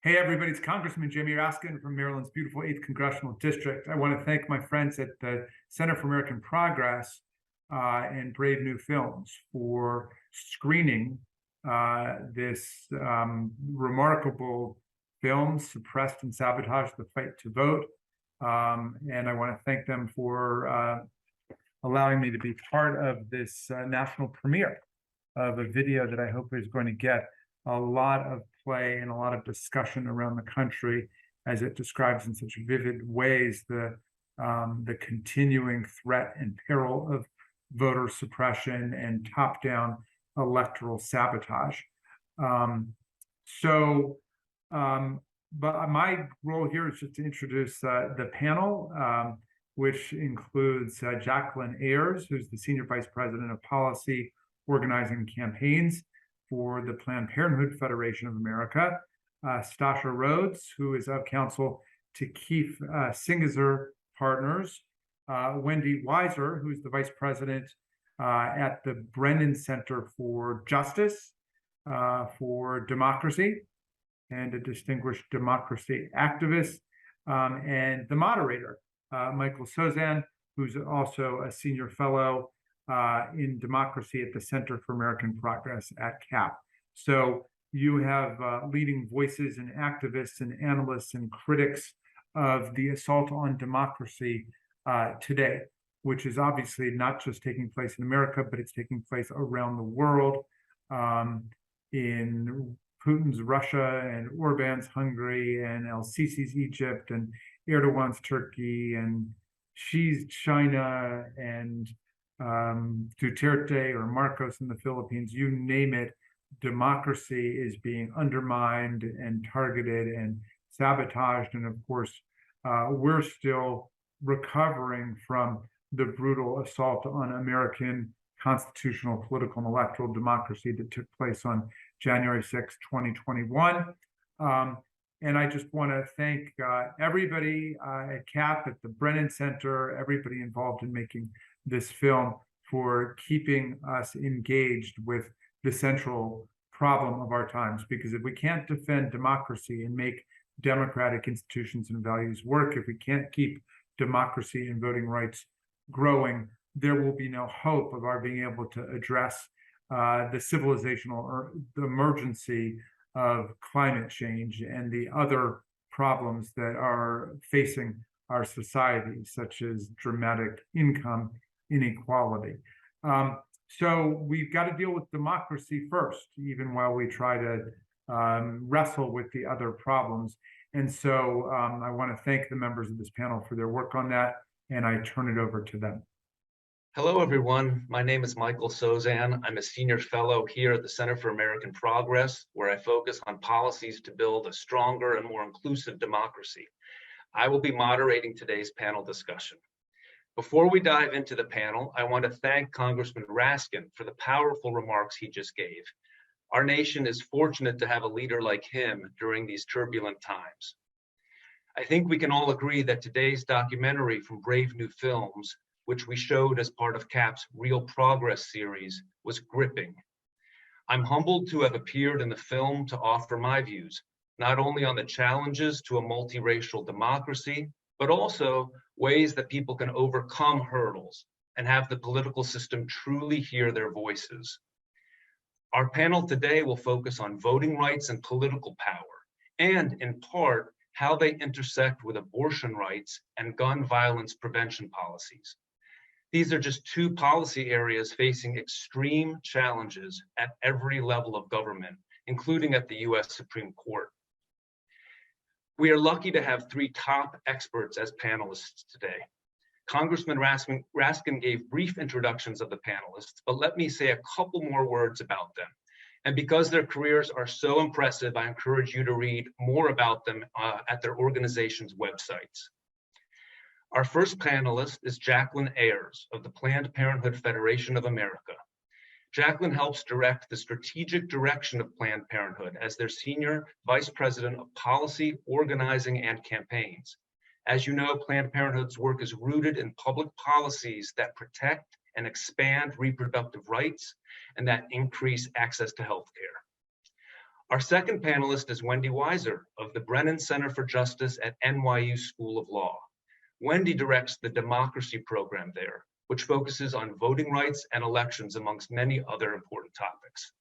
Hey everybody, it's Congressman Jamie Raskin from Maryland's beautiful 8th Congressional District. I want to thank my friends at the Center for American Progress and Brave New Films for screening this remarkable film, Suppressed and Sabotaged, The Fight to Vote. And I want to thank them for allowing me to be part of this national premiere of a video that I hope is going to get a lot of play and a lot of discussion around the country as it describes in such vivid ways the continuing threat and peril of voter suppression and top-down electoral sabotage. But my role here is just to introduce the panel, which includes Jacqueline Ayers, who's the Senior Vice President of Policy, Organizing and Campaigns for the Planned Parenthood Federation of America, Stasha Rhodes, who is of counsel to Keefe Singezer Partners, Wendy Weiser, who's the Vice President at the Brennan Center for Justice for Democracy, and a distinguished democracy activist, and the moderator, Michael Sozan, who's also a senior fellow in democracy at the Center for American Progress at CAP. So you have leading voices and activists and analysts and critics of the assault on democracy today. which is obviously not just taking place in America, but it's taking place around the world, in Putin's Russia and Orban's Hungary and El-Sisi's Egypt and Erdogan's Turkey and Xi's China and Duterte or Marcos in the Philippines, you name it, democracy is being undermined and targeted and sabotaged. And of course, we're still recovering from the brutal assault on American constitutional, political, and electoral democracy that took place on January 6, 2021. And I just want to thank everybody at CAP, at the Brennan Center, everybody involved in making this film for keeping us engaged with the central problem of our times. Because if we can't defend democracy and make democratic institutions and values work, if we can't keep democracy and voting rights growing, there will be no hope of our being able to address the civilizational or the emergency of climate change and the other problems that are facing our society, such as dramatic income inequality. So we've got to deal with democracy first, even while we try to wrestle with the other problems. And so I want to thank the members of this panel for their work on that, and I turn it over to them. Hello, everyone. My name is Michael Sozan. I'm a senior fellow here at the Center for American Progress, where I focus on policies to build a stronger and more inclusive democracy. I will be moderating today's panel discussion. Before we dive into the panel, I want to thank Congressman Raskin for the powerful remarks he just gave. Our nation is fortunate to have a leader like him during these turbulent times. I think we can all agree that today's documentary from Brave New Films, which we showed as part of CAP's Real Progress series, was gripping. I'm humbled to have appeared in the film to offer my views, not only on the challenges to a multiracial democracy, but also ways that people can overcome hurdles and have the political system truly hear their voices. Our panel today will focus on voting rights and political power, and in part, how they intersect with abortion rights and gun violence prevention policies. These are just two policy areas facing extreme challenges at every level of government, including at the US Supreme Court. We are lucky to have three top experts as panelists today. Congressman Raskin gave brief introductions of the panelists, but let me say a couple more words about them. And because their careers are so impressive, I encourage you to read more about them at their organization's websites. Our first panelist is Jacqueline Ayers of the Planned Parenthood Federation of America. Jacqueline helps direct the strategic direction of Planned Parenthood as their Senior Vice President of Policy, Organizing, and Campaigns. As you know, Planned Parenthood's work is rooted in public policies that protect and expand reproductive rights and that increase access to health care. Our second panelist is Wendy Weiser of the Brennan Center for Justice at NYU School of Law. Wendy directs the Democracy program there, which focuses on voting rights and elections amongst many other important topics.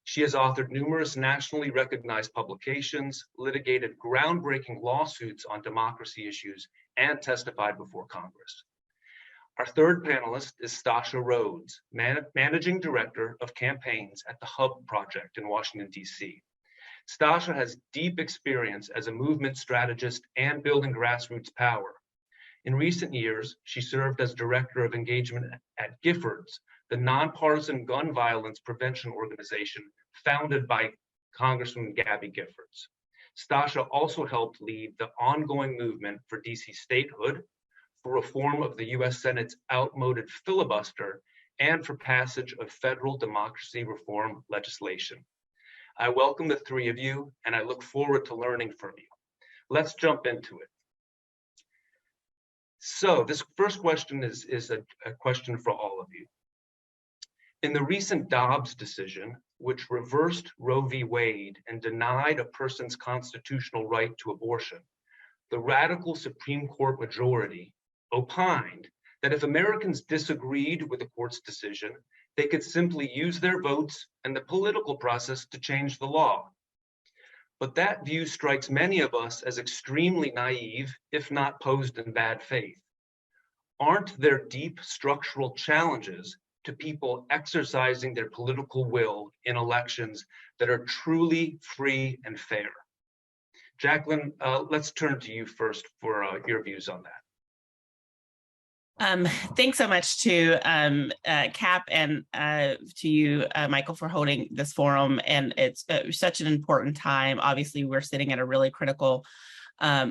She has authored numerous nationally recognized publications, litigated groundbreaking lawsuits on democracy issues, and testified before Congress. Our third panelist is Stasha Rhodes, Managing Director of Campaigns at the Hub Project in Washington, D.C. Stasha has deep experience as a movement strategist and building grassroots power. In recent years, she served as Director of Engagement at Giffords, the nonpartisan gun violence prevention organization founded by Congresswoman Gabby Giffords. Stasha also helped lead the ongoing movement for DC statehood, for reform of the US Senate's outmoded filibuster, and for passage of federal democracy reform legislation. I welcome the three of you, and I look forward to learning from you. Let's jump into it. So this first question is a question for all of you. In the recent Dobbs decision, which reversed Roe v. Wade and denied a person's constitutional right to abortion, the radical Supreme Court majority opined that if Americans disagreed with the court's decision, they could simply use their votes and the political process to change the law. But that view strikes many of us as extremely naive, if not posed in bad faith. aren't there deep structural challenges to people exercising their political will in elections that are truly free and fair? Jacqueline, let's turn to you first for your views on that. Thanks so much to Cap and to you, Michael, for holding this forum. And it's such an important time. Obviously, we're sitting at a really critical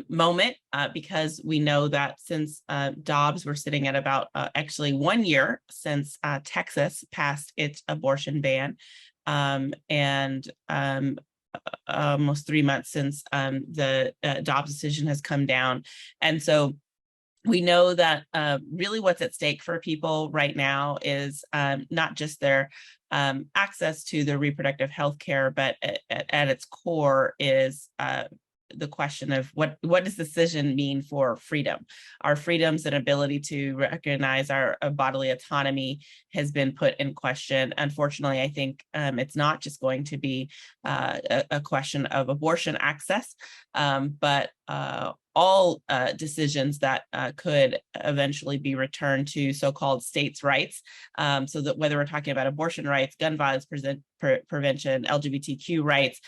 moment because we know that since Dobbs, we're sitting at about actually 1 year since Texas passed its abortion ban, and almost 3 months since the Dobbs decision has come down. And so we know that really what's at stake for people right now is not just their access to the reproductive health care, but at its core is the question of what does decision mean for freedom? Our freedoms and ability to recognize our bodily autonomy has been put in question. Unfortunately, I think it's not just going to be a question of abortion access, but all decisions that could eventually be returned to so-called states' rights. So that whether we're talking about abortion rights, gun violence prevention, LGBTQ rights,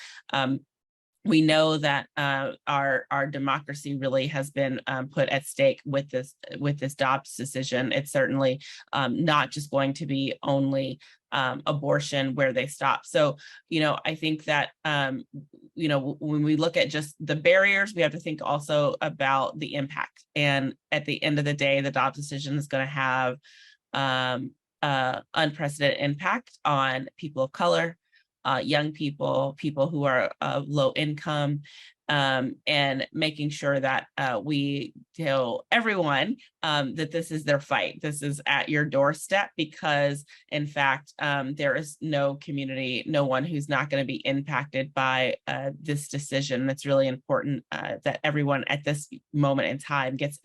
we know that our democracy really has been put at stake with this Dobbs decision. It's certainly not just going to be only abortion where they stop. So, I think that, when we look at just the barriers, we have to think also about the impact. And at the end of the day, the Dobbs decision is going to have unprecedented impact on people of color, young people, people who are low income, and making sure that we tell everyone that this is their fight. This is at your doorstep because, in fact, there is no community, no one who's not going to be impacted by this decision. It's really important that everyone at this moment in time gets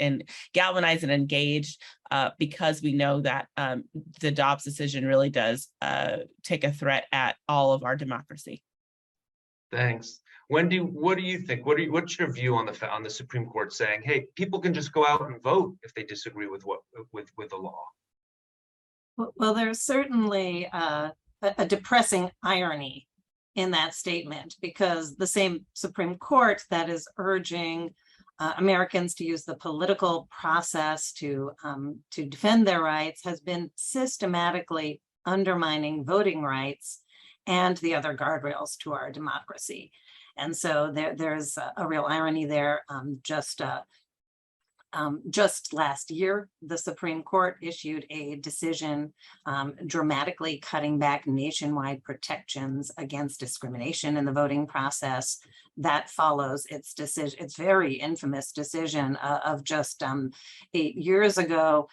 galvanized and engaged because we know that the Dobbs decision really does take a threat at all of our democracy. Thanks. Wendy, what do you think? What's your view on the Supreme Court saying, hey, people can just go out and vote if they disagree with the law? Well, there's certainly a depressing irony in that statement, because the same Supreme Court that is urging Americans to use the political process to defend their rights has been systematically undermining voting rights and the other guardrails to our democracy. And so there's a real irony there. Just last year, the Supreme Court issued a decision dramatically cutting back nationwide protections against discrimination in the voting process. That follows its decision, its very infamous decision of just 8 years ago,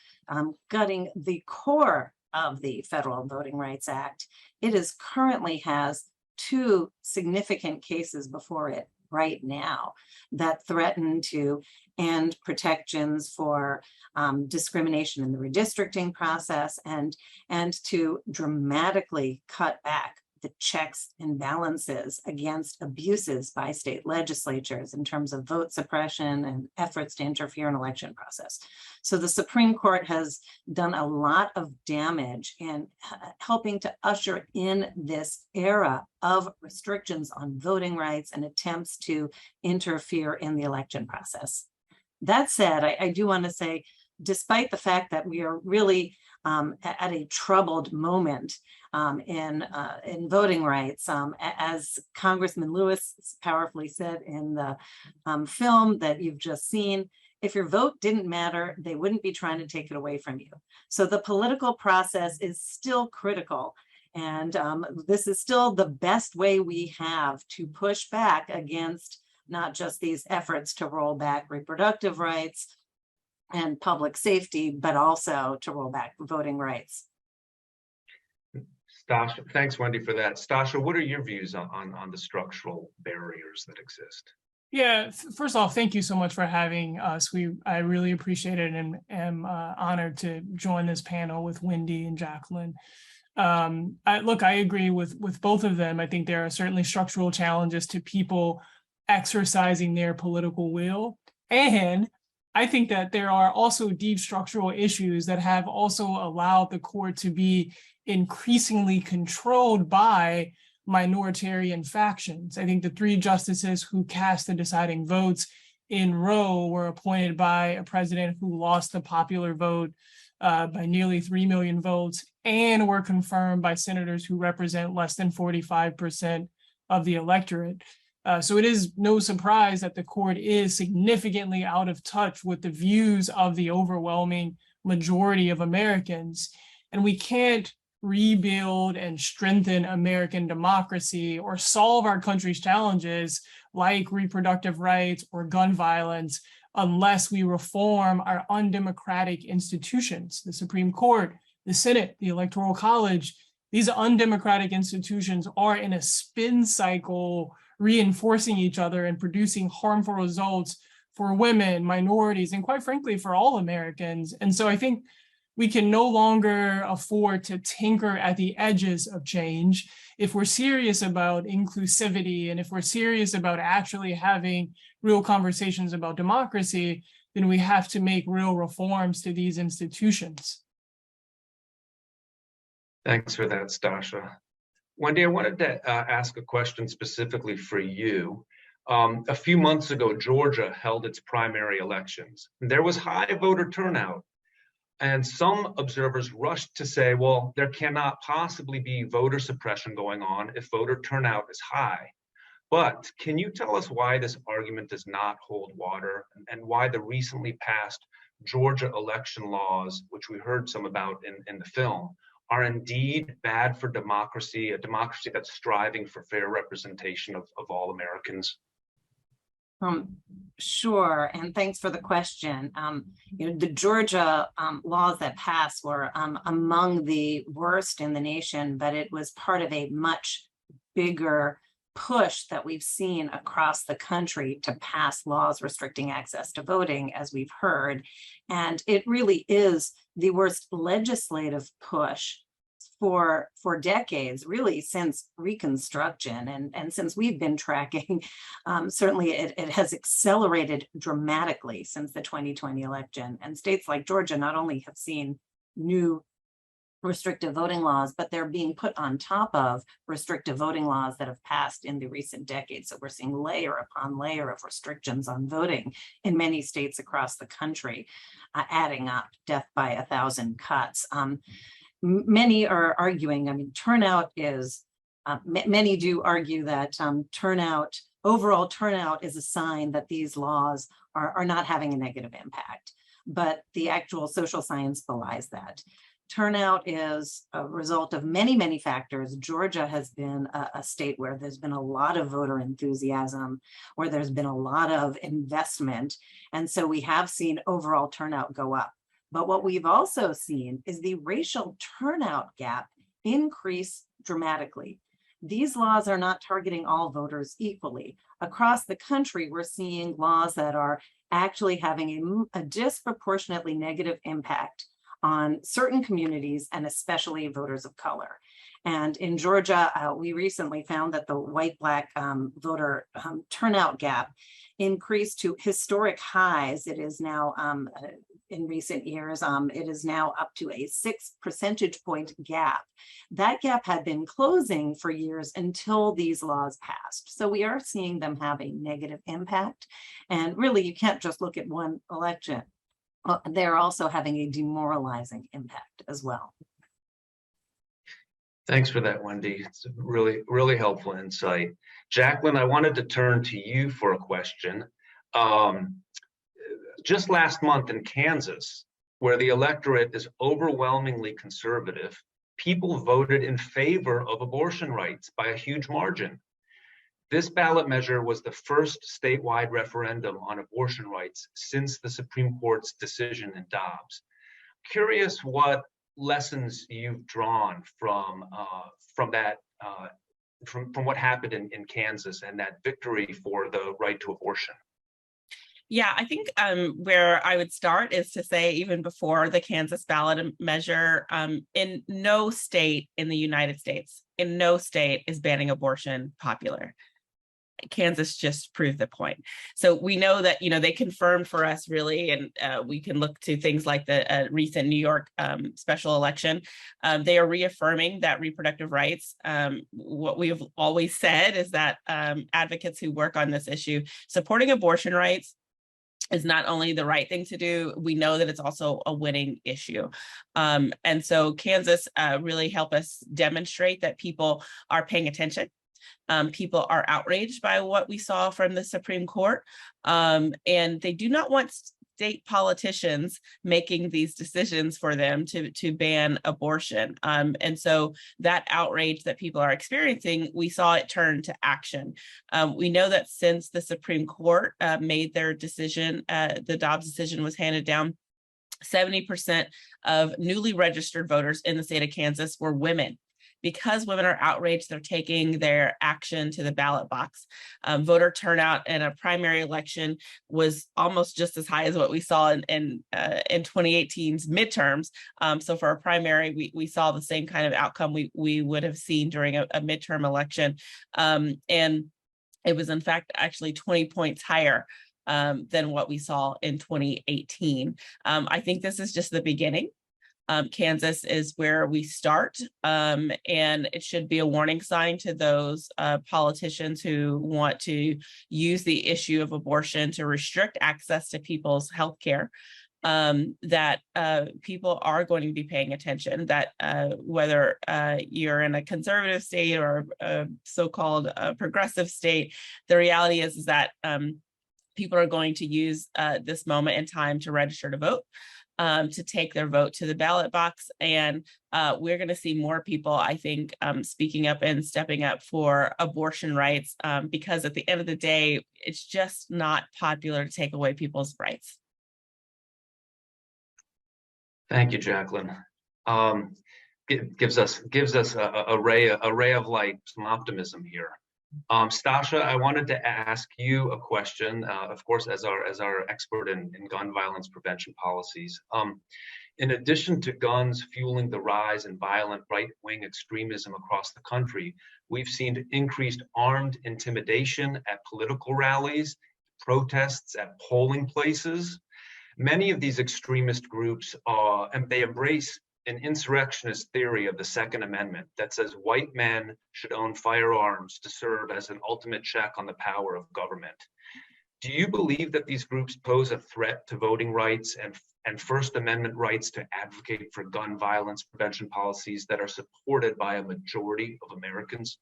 gutting the core of the Federal Voting Rights Act. It currently has 2 significant cases before it right now that threaten to end protections for discrimination in the redistricting process and to dramatically cut back the checks and balances against abuses by state legislatures in terms of vote suppression and efforts to interfere in election process. So the Supreme Court has done a lot of damage in helping to usher in this era of restrictions on voting rights and attempts to interfere in the election process. That said, I do want to say, despite the fact that we are really at a troubled moment in voting rights, as Congressman Lewis powerfully said in the film that you've just seen, if your vote didn't matter, they wouldn't be trying to take it away from you. So the political process is still critical. And this is still the best way we have to push back against not just these efforts to roll back reproductive rights and public safety, but also to roll back voting rights. Stasha, thanks, Wendy, for that. Stasha, what are your views on the structural barriers that exist? Yeah, first off, thank you so much for having us. I really appreciate it and am honored to join this panel with Wendy and Jacqueline. I agree with both of them. I think there are certainly structural challenges to people exercising their political will. And I think that there are also deep structural issues that have also allowed the court to be increasingly controlled by minoritarian factions. I think the 3 justices who cast the deciding votes in Roe were appointed by a president who lost the popular vote by nearly 3 million votes, and were confirmed by senators who represent less than 45% of the electorate. So it is no surprise that the court is significantly out of touch with the views of the overwhelming majority of Americans. And we can't rebuild and strengthen American democracy or solve our country's challenges like reproductive rights or gun violence unless we reform our undemocratic institutions, the Supreme Court, the Senate, the Electoral College. These undemocratic institutions are in a spin cycle, reinforcing each other and producing harmful results for women, minorities, and quite frankly, for all Americans. And so I think we can no longer afford to tinker at the edges of change. If we're serious about inclusivity, and if we're serious about actually having real conversations about democracy, then we have to make real reforms to these institutions. Thanks for that, Stasha. Wendy, I wanted to ask a question specifically for you. A few months ago, Georgia held its primary elections. There was high voter turnout, and some observers rushed to say, well, there cannot possibly be voter suppression going on if voter turnout is high. But can you tell us why this argument does not hold water, and why the recently passed Georgia election laws, which we heard some about in the film, are indeed bad for democracy, a democracy that's striving for fair representation of all Americans? Sure, and thanks for the question. The Georgia laws that passed were among the worst in the nation, but it was part of a much bigger push that we've seen across the country to pass laws restricting access to voting, as we've heard. And it really is the worst legislative push for decades, really since Reconstruction. And since we've been tracking, certainly it has accelerated dramatically since the 2020 election. And states like Georgia not only have seen new restrictive voting laws, but they're being put on top of restrictive voting laws that have passed in the recent decades. So we're seeing layer upon layer of restrictions on voting in many states across the country, adding up, death by 1,000 cuts. Many are arguing, turnout is, many do argue that overall turnout is a sign that these laws are not having a negative impact, but the actual social science belies that. Turnout is a result of many, many factors. Georgia has been a state where there's been a lot of voter enthusiasm, where there's been a lot of investment. And so we have seen overall turnout go up. But what we've also seen is the racial turnout gap increase dramatically. These laws are not targeting all voters equally. Across the country, we're seeing laws that are actually having a disproportionately negative impact on certain communities, and especially voters of color. And in Georgia, we recently found that the white-black voter turnout gap increased to historic highs. It is now, in recent years, it is now up to a 6 percentage point gap. That gap had been closing for years until these laws passed. So we are seeing them have a negative impact. And really, you can't just look at one election. They're also having a demoralizing impact as well. Thanks for that, Wendy. It's a really, really helpful insight. Jacqueline, I wanted to turn to you for a question. Just last month in Kansas, where the electorate is overwhelmingly conservative, people voted in favor of abortion rights by a huge margin. This ballot measure was the first statewide referendum on abortion rights since the Supreme Court's decision in Dobbs. Curious what lessons you've drawn from what happened in Kansas and that victory for the right to abortion. Yeah, I think where I would start is to say, even before the Kansas ballot measure, in no state in the United States, in no state is banning abortion popular. Kansas just proved the point. So we know that, they confirmed for us really, and we can look to things like the recent New York special election. They are reaffirming that reproductive rights. What we have always said is that advocates who work on this issue, supporting abortion rights is not only the right thing to do, we know that it's also a winning issue. And so Kansas really helped us demonstrate that people are paying attention. People are outraged by what we saw from the Supreme Court, and they do not want state politicians making these decisions for them to ban abortion. And so that outrage that people are experiencing, we saw it turn to action. We know that since the Supreme Court made their decision, the Dobbs decision was handed down, 70% of newly registered voters in the state of Kansas were women. Because women are outraged, they're taking their action to the ballot box. Voter turnout in a primary election was almost just as high as what we saw in 2018's midterms. So for a primary, we saw the same kind of outcome we would have seen during a midterm election. And it was in fact actually 20 points higher than what we saw in 2018. I think this is just the beginning. Kansas is where we start, and it should be a warning sign to those politicians who want to use the issue of abortion to restrict access to people's health care, that people are going to be paying attention, that whether you're in a conservative state or a so-called progressive state, the reality is that people are going to use this moment in time to register to vote. To take their vote to the ballot box. And we're going to see more people, I think, speaking up and stepping up for abortion rights, because at the end of the day, it's just not popular to take away people's rights. Thank you, Jacqueline. It gives us a ray of light, some optimism here. Stasha, I wanted to ask you a question, of course, as our expert in gun violence prevention policies. In addition to guns fueling the rise in violent right-wing extremism across the country, we've seen increased armed intimidation at political rallies, protests at polling places. Many of these extremist groups they embrace an insurrectionist theory of the Second Amendment that says white men should own firearms to serve as an ultimate check on the power of government. Do you believe that these groups pose a threat to voting rights and First Amendment rights to advocate for gun violence prevention policies that are supported by a majority of Americans?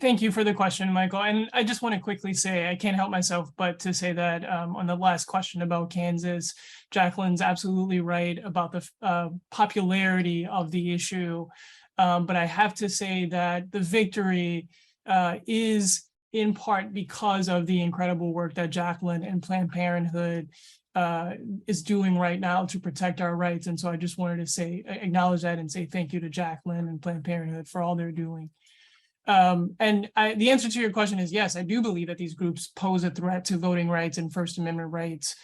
Thank you for the question, Michael. And I just want to quickly say, I can't help myself but to say that on the last question about Kansas, Jacqueline's absolutely right about the popularity of the issue. But I have to say that the victory is in part because of the incredible work that Jacqueline and Planned Parenthood is doing right now to protect our rights. And so I just wanted to acknowledge that and say thank you to Jacqueline and Planned Parenthood for all they're doing. The answer to your question is yes, I do believe that these groups pose a threat to voting rights and First Amendment rights.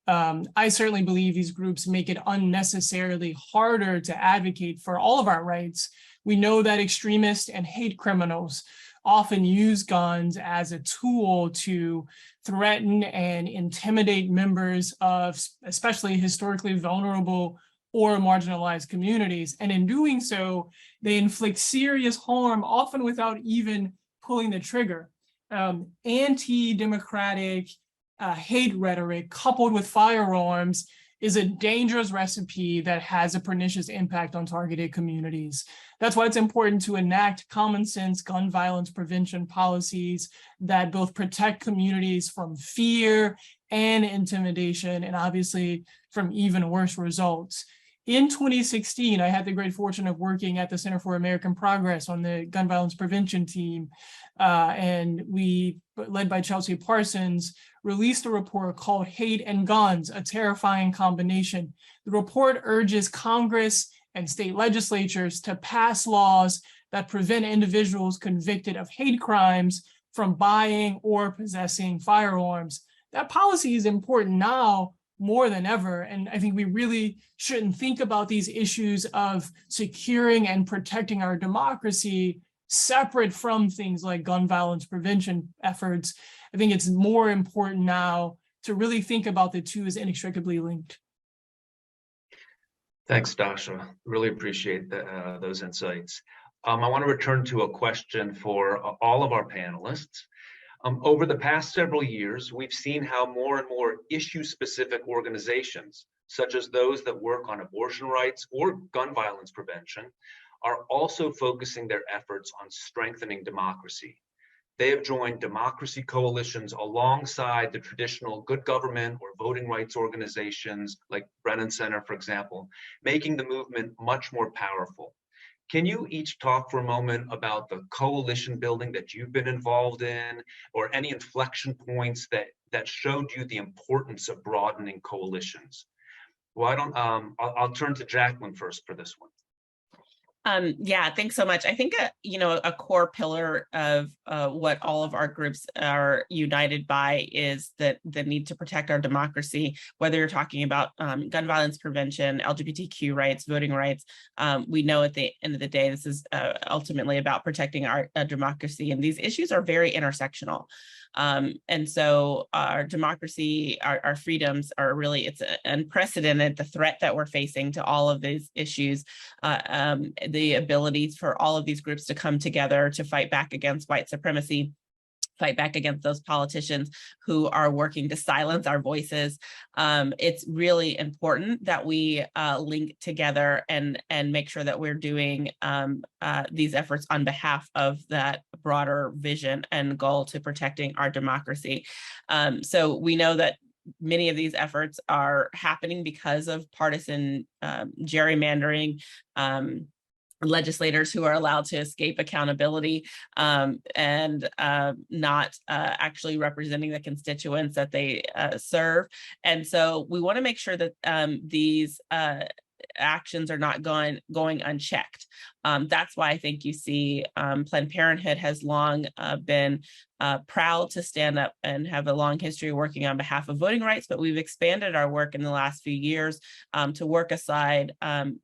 I certainly believe these groups make it unnecessarily harder to advocate for all of our rights. We know that extremists and hate criminals often use guns as a tool to threaten and intimidate members of especially historically vulnerable or marginalized communities. And in doing so, they inflict serious harm, often without even pulling the trigger. Anti-democratic hate rhetoric coupled with firearms is a dangerous recipe that has a pernicious impact on targeted communities. That's why it's important to enact common sense gun violence prevention policies that both protect communities from fear and intimidation, and obviously from even worse results. In 2016, I had the great fortune of working at the Center for American Progress on the gun violence prevention team. And we, led by Chelsea Parsons, released a report called Hate and Guns, a Terrifying Combination. The report urges Congress and state legislatures to pass laws that prevent individuals convicted of hate crimes from buying or possessing firearms. That policy is important now more than ever. And I think we really shouldn't think about these issues of securing and protecting our democracy separate from things like gun violence prevention efforts. I think it's more important now to really think about the two as inextricably linked. Thanks, Dasha. Really appreciate those insights. I want to return to a question for all of our panelists. Over the past several years, we've seen how more and more issue-specific organizations, such as those that work on abortion rights or gun violence prevention, are also focusing their efforts on strengthening democracy. They have joined democracy coalitions alongside the traditional good government or voting rights organizations like Brennan Center, for example, making the movement much more powerful. Can you each talk for a moment about the coalition building that you've been involved in, or any inflection points that showed you the importance of broadening coalitions? Well, I'll turn to Jacqueline first for this one. Yeah, thanks so much. I think a core pillar of what all of our groups are united by is that the need to protect our democracy, whether you're talking about gun violence prevention, LGBTQ rights, voting rights. We know at the end of the day, this is ultimately about protecting our democracy, and these issues are very intersectional. And so our democracy, our freedoms are really, it's unprecedented, the threat that we're facing to all of these issues, the abilities for all of these groups to come together to fight back against white supremacy, fight back against those politicians who are working to silence our voices. It's really important that we link together and make sure that we're doing these efforts on behalf of that broader vision and goal to protecting our democracy. So we know that many of these efforts are happening because of partisan gerrymandering, legislators who are allowed to escape accountability and not actually representing the constituents that they serve. And so we want to make sure that these actions are not going unchecked. That's why I think you see Planned Parenthood has long been proud to stand up and have a long history working on behalf of voting rights, but we've expanded our work in the last few years to work aside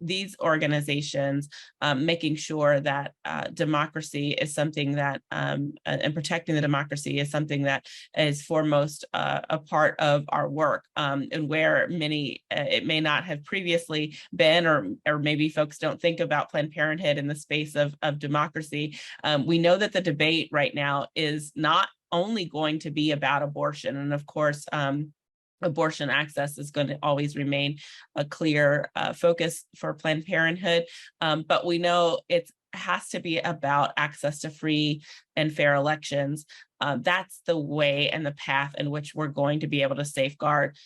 these organizations, making sure that democracy is something that, and protecting the democracy is something that is foremost a part of our work, and where many, it may not have previously been, or maybe folks don't think about Planned Parenthood in the space of democracy. We know that the debate right now is not only going to be about abortion. And of course, abortion access is going to always remain a clear focus for Planned Parenthood. But we know it has to be about access to free and fair elections. That's the way and the path in which we're going to be able to safeguard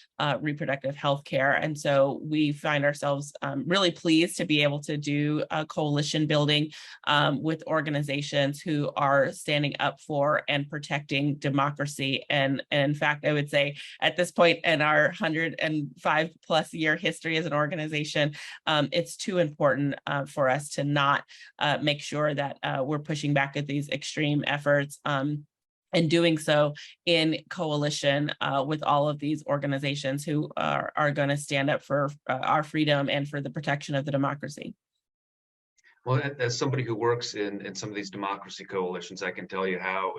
reproductive health care. And so we find ourselves really pleased to be able to do a coalition building with organizations who are standing up for and protecting democracy. And in fact, I would say at this point in our 105+ year history as an organization, it's too important for us to not make sure that we're pushing back at these extreme efforts. And doing so in coalition with all of these organizations who are going to stand up for our freedom and for the protection of the democracy. Well, as somebody who works in some of these democracy coalitions, I can tell you how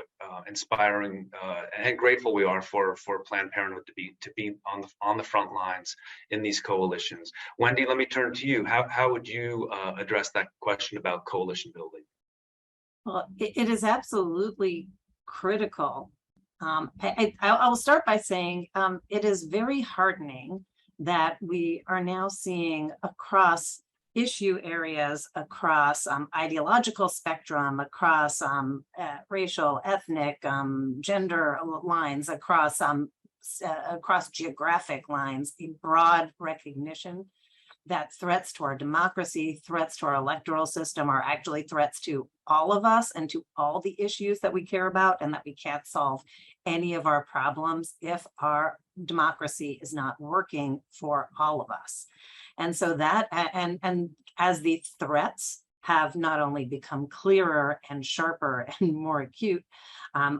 inspiring and grateful we are for Planned Parenthood to be on the front lines in these coalitions. Wendy, let me turn to you. How would you address that question about coalition building? Well, it is absolutely critical. I will start by saying it is very heartening that we are now seeing across issue areas, across ideological spectrum, across racial, ethnic, gender lines, across geographic lines, a broad recognition that threats to our democracy, threats to our electoral system are actually threats to all of us and to all the issues that we care about, and that we can't solve any of our problems if our democracy is not working for all of us. And so that, and as the threats have not only become clearer and sharper and more acute,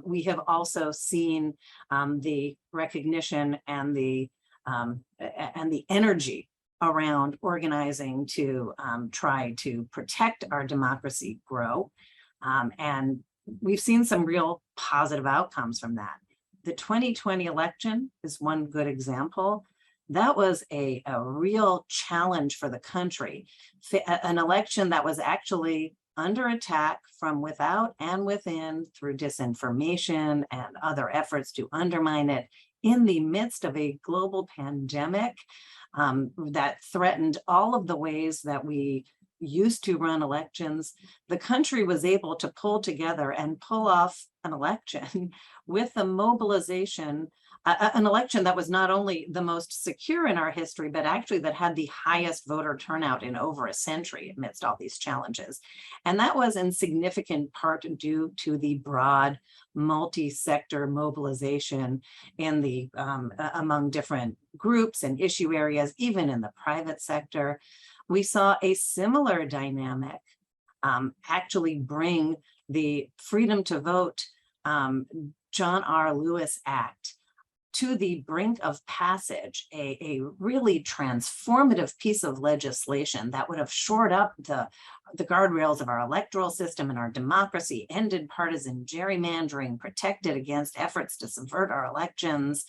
we have also seen the recognition and the energy around organizing to try to protect our democracy grow. And we've seen some real positive outcomes from that. The 2020 election is one good example. That was a real challenge for the country. An election that was actually under attack from without and within through disinformation and other efforts to undermine it in the midst of a global pandemic that threatened all of the ways that we used to run elections. The country was able to pull together and pull off an election with the mobilization, an election that was not only the most secure in our history, but actually that had the highest voter turnout in over a century amidst all these challenges. And that was in significant part due to the broad multi-sector mobilization in the among different groups and issue areas, even in the private sector. We saw a similar dynamic actually bring the Freedom to Vote John R. Lewis Act to the brink of passage, a really transformative piece of legislation that would have shored up the guardrails of our electoral system and our democracy, ended partisan gerrymandering, protected against efforts to subvert our elections.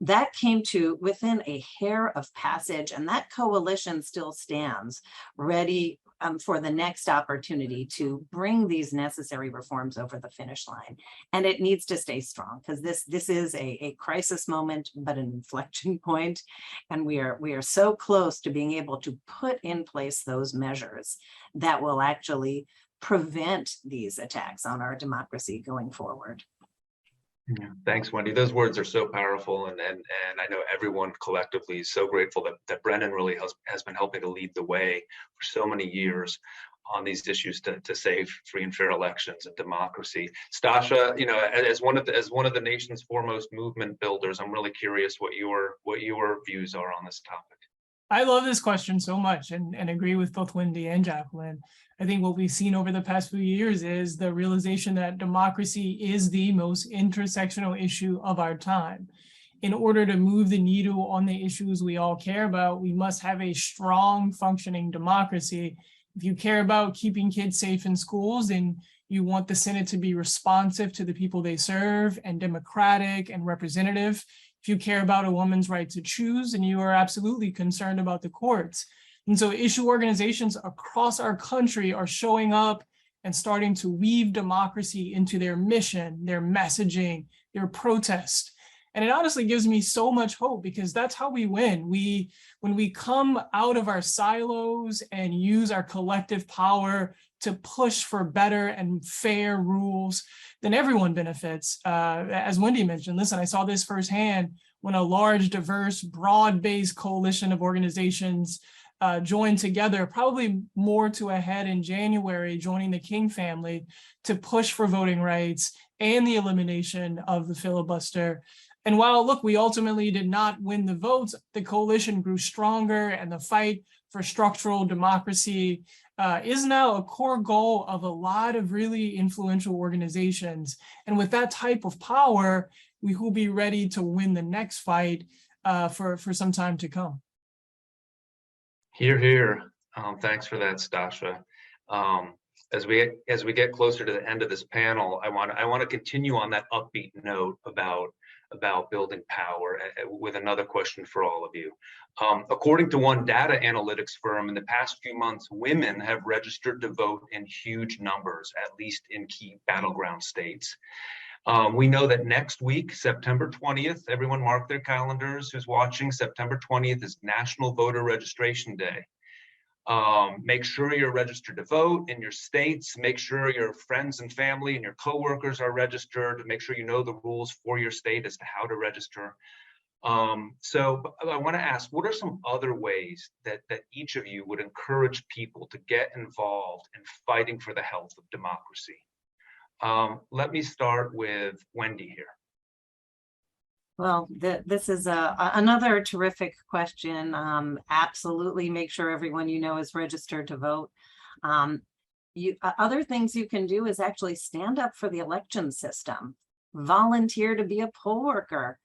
That came to within a hair of passage, and that coalition still stands ready for the next opportunity to bring these necessary reforms over the finish line. And it needs to stay strong, because this is a crisis moment, but an inflection point. And we are so close to being able to put in place those measures that will actually prevent these attacks on our democracy going forward. Yeah. Thanks, Wendy. Those words are so powerful, and I know everyone collectively is so grateful that Brennan really has been helping to lead the way for so many years on these issues to save free and fair elections and democracy. Stasha, you know, as one of the nation's foremost movement builders, I'm really curious what your views are on this topic. I love this question so much, and agree with both Wendy and Jacqueline. I think what we've seen over the past few years is the realization that democracy is the most intersectional issue of our time. In order to move the needle on the issues we all care about, we must have a strong functioning democracy. If you care about keeping kids safe in schools, and you want the Senate to be responsive to the people they serve and democratic and representative, if you care about a woman's right to choose, and you are absolutely concerned about the courts. And so issue organizations across our country are showing up and starting to weave democracy into their mission, their messaging, their protest. And it honestly gives me so much hope, because that's how we win. When we come out of our silos and use our collective power to push for better and fair rules, then everyone benefits. As Wendy mentioned, listen, I saw this firsthand when a large, diverse, broad-based coalition of organizations joined together, probably more to a head in January, joining the King family to push for voting rights and the elimination of the filibuster. And while, look, we ultimately did not win the votes, the coalition grew stronger, and the fight for structural democracy is now a core goal of a lot of really influential organizations. And with that type of power, we will be ready to win the next fight for some time to come. Hear, hear. Thanks for that, Stasha. As we get closer to the end of this panel, I want to continue on that upbeat note about building power with another question for all of you. According to one data analytics firm, in the past few months, women have registered to vote in huge numbers, at least in key battleground states. We know that next week, September 20th, everyone mark their calendars who's watching, September 20th is National Voter Registration Day. Make sure you're registered to vote in your states. Make sure your friends and family and your coworkers are registered. Make sure you know the rules for your state as to how to register. So I want to ask, what are some other ways that each of you would encourage people to get involved in fighting for the health of democracy? Let me start with Wendy here. Well, this is another terrific question. Absolutely make sure everyone you know is registered to vote. Other things you can do is actually stand up for the election system, volunteer to be a poll worker,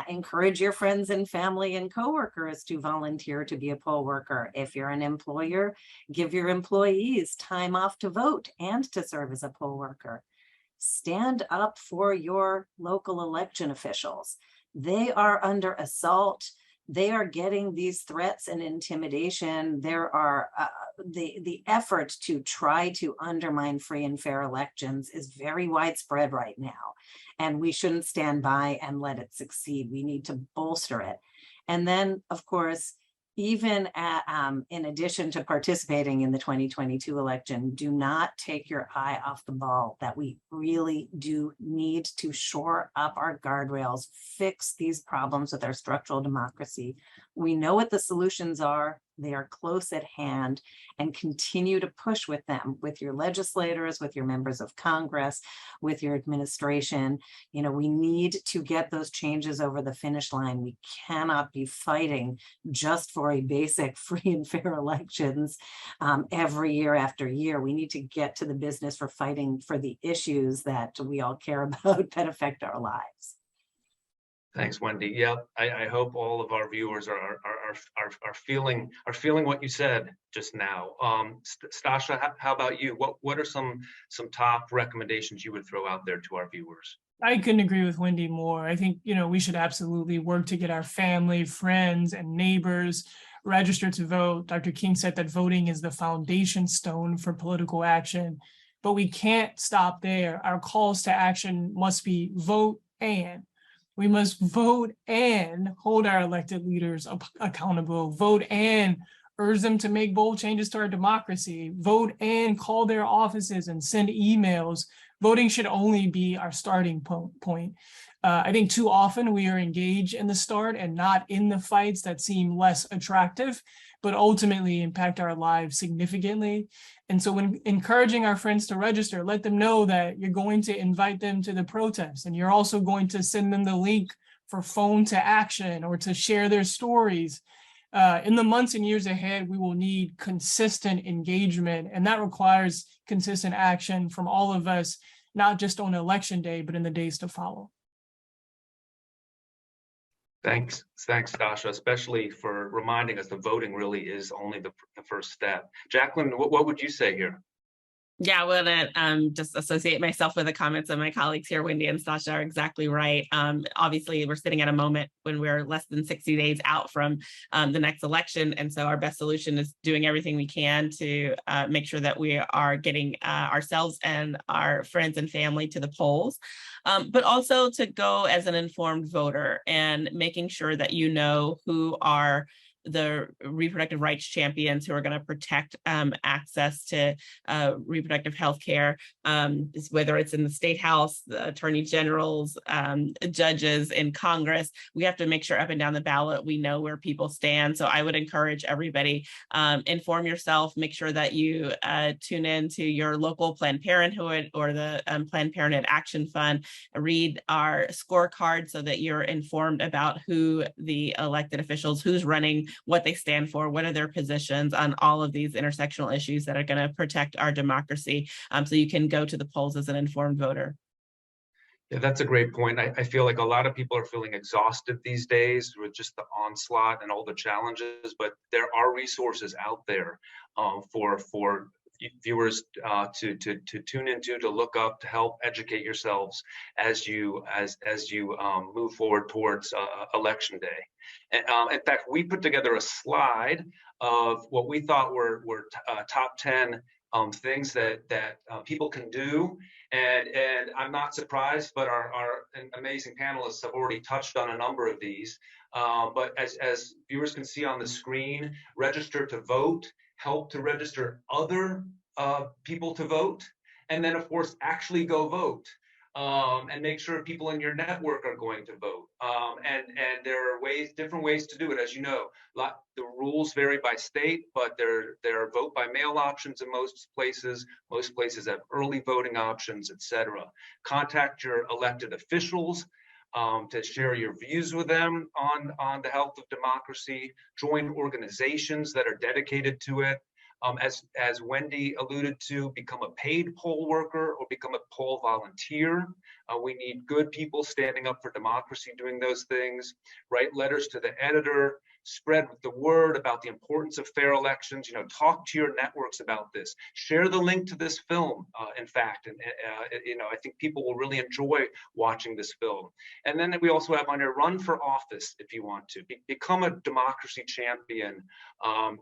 Encourage your friends and family and coworkers to volunteer to be a poll worker. If you're an employer, give your employees time off to vote and to serve as a poll worker. Stand up for your local election officials. They are under assault. They are getting these threats and intimidation. There are the effort to try to undermine free and fair elections is very widespread right now. And we shouldn't stand by and let it succeed. We need to bolster it. And then, of course, even in addition to participating in the 2022 election, do not take your eye off the ball, that we really do need to shore up our guardrails, fix these problems with our structural democracy. We know what the solutions are. They are close at hand, and continue to push with them, with your legislators, with your members of Congress, with your administration. You know, we need to get those changes over the finish line. We cannot be fighting just for a basic free and fair elections every year after year. We need to get to the business for fighting for the issues that we all care about that affect our lives. Thanks, Wendy. Yeah, I hope all of our viewers are feeling what you said just now. Stasha, how about you? What are some top recommendations you would throw out there to our viewers? I couldn't agree with Wendy more. I think, we should absolutely work to get our family, friends, and neighbors registered to vote. Dr. King said that voting is the foundation stone for political action, but we can't stop there. Our calls to action must be vote and. We must vote and hold our elected leaders accountable, vote and urge them to make bold changes to our democracy, vote and call their offices and send emails. Voting should only be our starting point. I think too often we are engaged in the start and not in the fights that seem less attractive, but ultimately impact our lives significantly. And so when encouraging our friends to register, let them know that you're going to invite them to the protest, and you're also going to send them the link for phone to action or to share their stories. In the months and years ahead, we will need consistent engagement, and that requires consistent action from all of us, not just on election day, but in the days to follow. Thanks, Stasha, especially for reminding us that voting really is only the first step. Jacqueline, what would you say here? Yeah, I want to just associate myself with the comments of my colleagues here. Wendy and Stasha are exactly right. Obviously, we're sitting at a moment when we're less than 60 days out from the next election. And so our best solution is doing everything we can to make sure that we are getting ourselves and our friends and family to the polls, but also to go as an informed voter and making sure that you know who are the reproductive rights champions who are going to protect access to reproductive health care, whether it's in the state house, the attorney generals, judges in Congress. We have to make sure up and down the ballot we know where people stand. So I would encourage everybody, inform yourself, make sure that you tune in to your local Planned Parenthood or the Planned Parenthood Action Fund, read our scorecard so that you're informed about who the elected officials, who's running, what they stand for, what are their positions on all of these intersectional issues that are going to protect our democracy, so you can go to the polls as an informed voter. Yeah, that's a great point. I feel like a lot of people are feeling exhausted these days with just the onslaught and all the challenges, but there are resources out there for viewers to tune into, to look up, to help educate yourselves as you move forward towards election day. And, in fact, we put together a slide of what we thought were top 10 things that people can do, and I'm not surprised, but our amazing panelists have already touched on a number of these. But as viewers can see on the screen, register to vote, help to register other people to vote, and then of course actually go vote, and make sure people in your network are going to vote. And there are different ways to do it. As you know, the rules vary by state, but there are vote by mail options in most places. Most places have early voting options, etc. Contact your elected officials to share your views with them on the health of democracy. Join organizations that are dedicated to it. As Wendy alluded to, become a paid poll worker or become a poll volunteer. We need good people standing up for democracy doing those things. Write letters to the editor, spread the word about the importance of fair elections. Talk to your networks about this. Share the link to this film, in fact. And, I think people will really enjoy watching this film. And then we also have on here, run for office if you want to. Become a democracy champion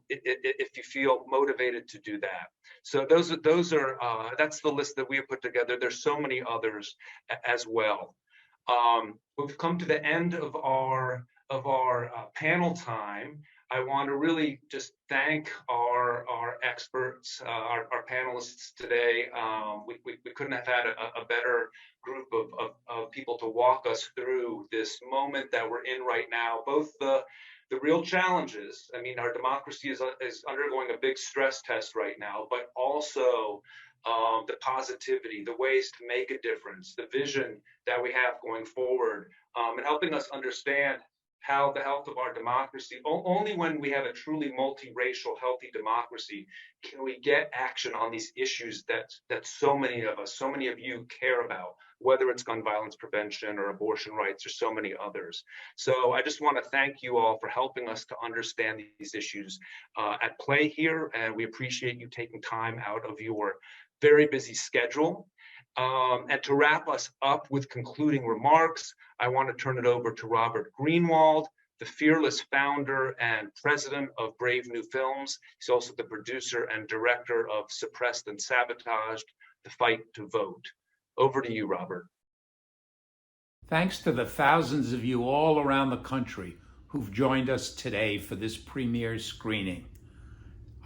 if you feel motivated to do that. So that's the list that we have put together. There's so many others as well. We've come to the end of our panel time. I want to really just thank our experts, our panelists today. We couldn't have had a better group of people to walk us through this moment that we're in right now, both the real challenges. I mean, our democracy is undergoing a big stress test right now, but also the positivity, the ways to make a difference, the vision that we have going forward, and helping us understand how the health of our democracy, only when we have a truly multiracial, healthy democracy, can we get action on these issues that so many of us, so many of you care about, whether it's gun violence prevention or abortion rights or so many others. So I just want to thank you all for helping us to understand these issues at play here, and we appreciate you taking time out of your very busy schedule. And to wrap us up with concluding remarks, I want to turn it over to Robert Greenwald, the fearless founder and president of Brave New Films. He's also the producer and director of Suppressed and Sabotaged, The Fight to Vote. Over to you, Robert. Thanks to the thousands of you all around the country who've joined us today for this premiere screening.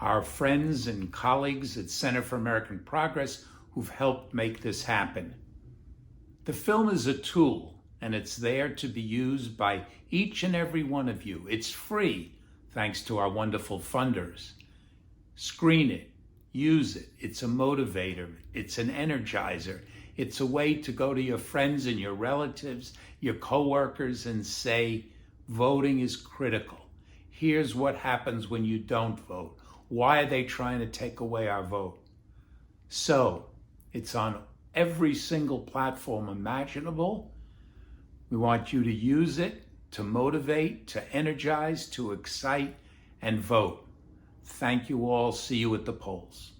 Our friends and colleagues at Center for American Progress who've helped make this happen. The film is a tool, and it's there to be used by each and every one of you. It's free, thanks to our wonderful funders. Screen it, use it. It's a motivator, it's an energizer. It's a way to go to your friends and your relatives, your coworkers, and say, voting is critical. Here's what happens when you don't vote. Why are they trying to take away our vote? So, it's on every single platform imaginable. We want you to use it to motivate, to energize, to excite, and vote. Thank you all. See you at the polls.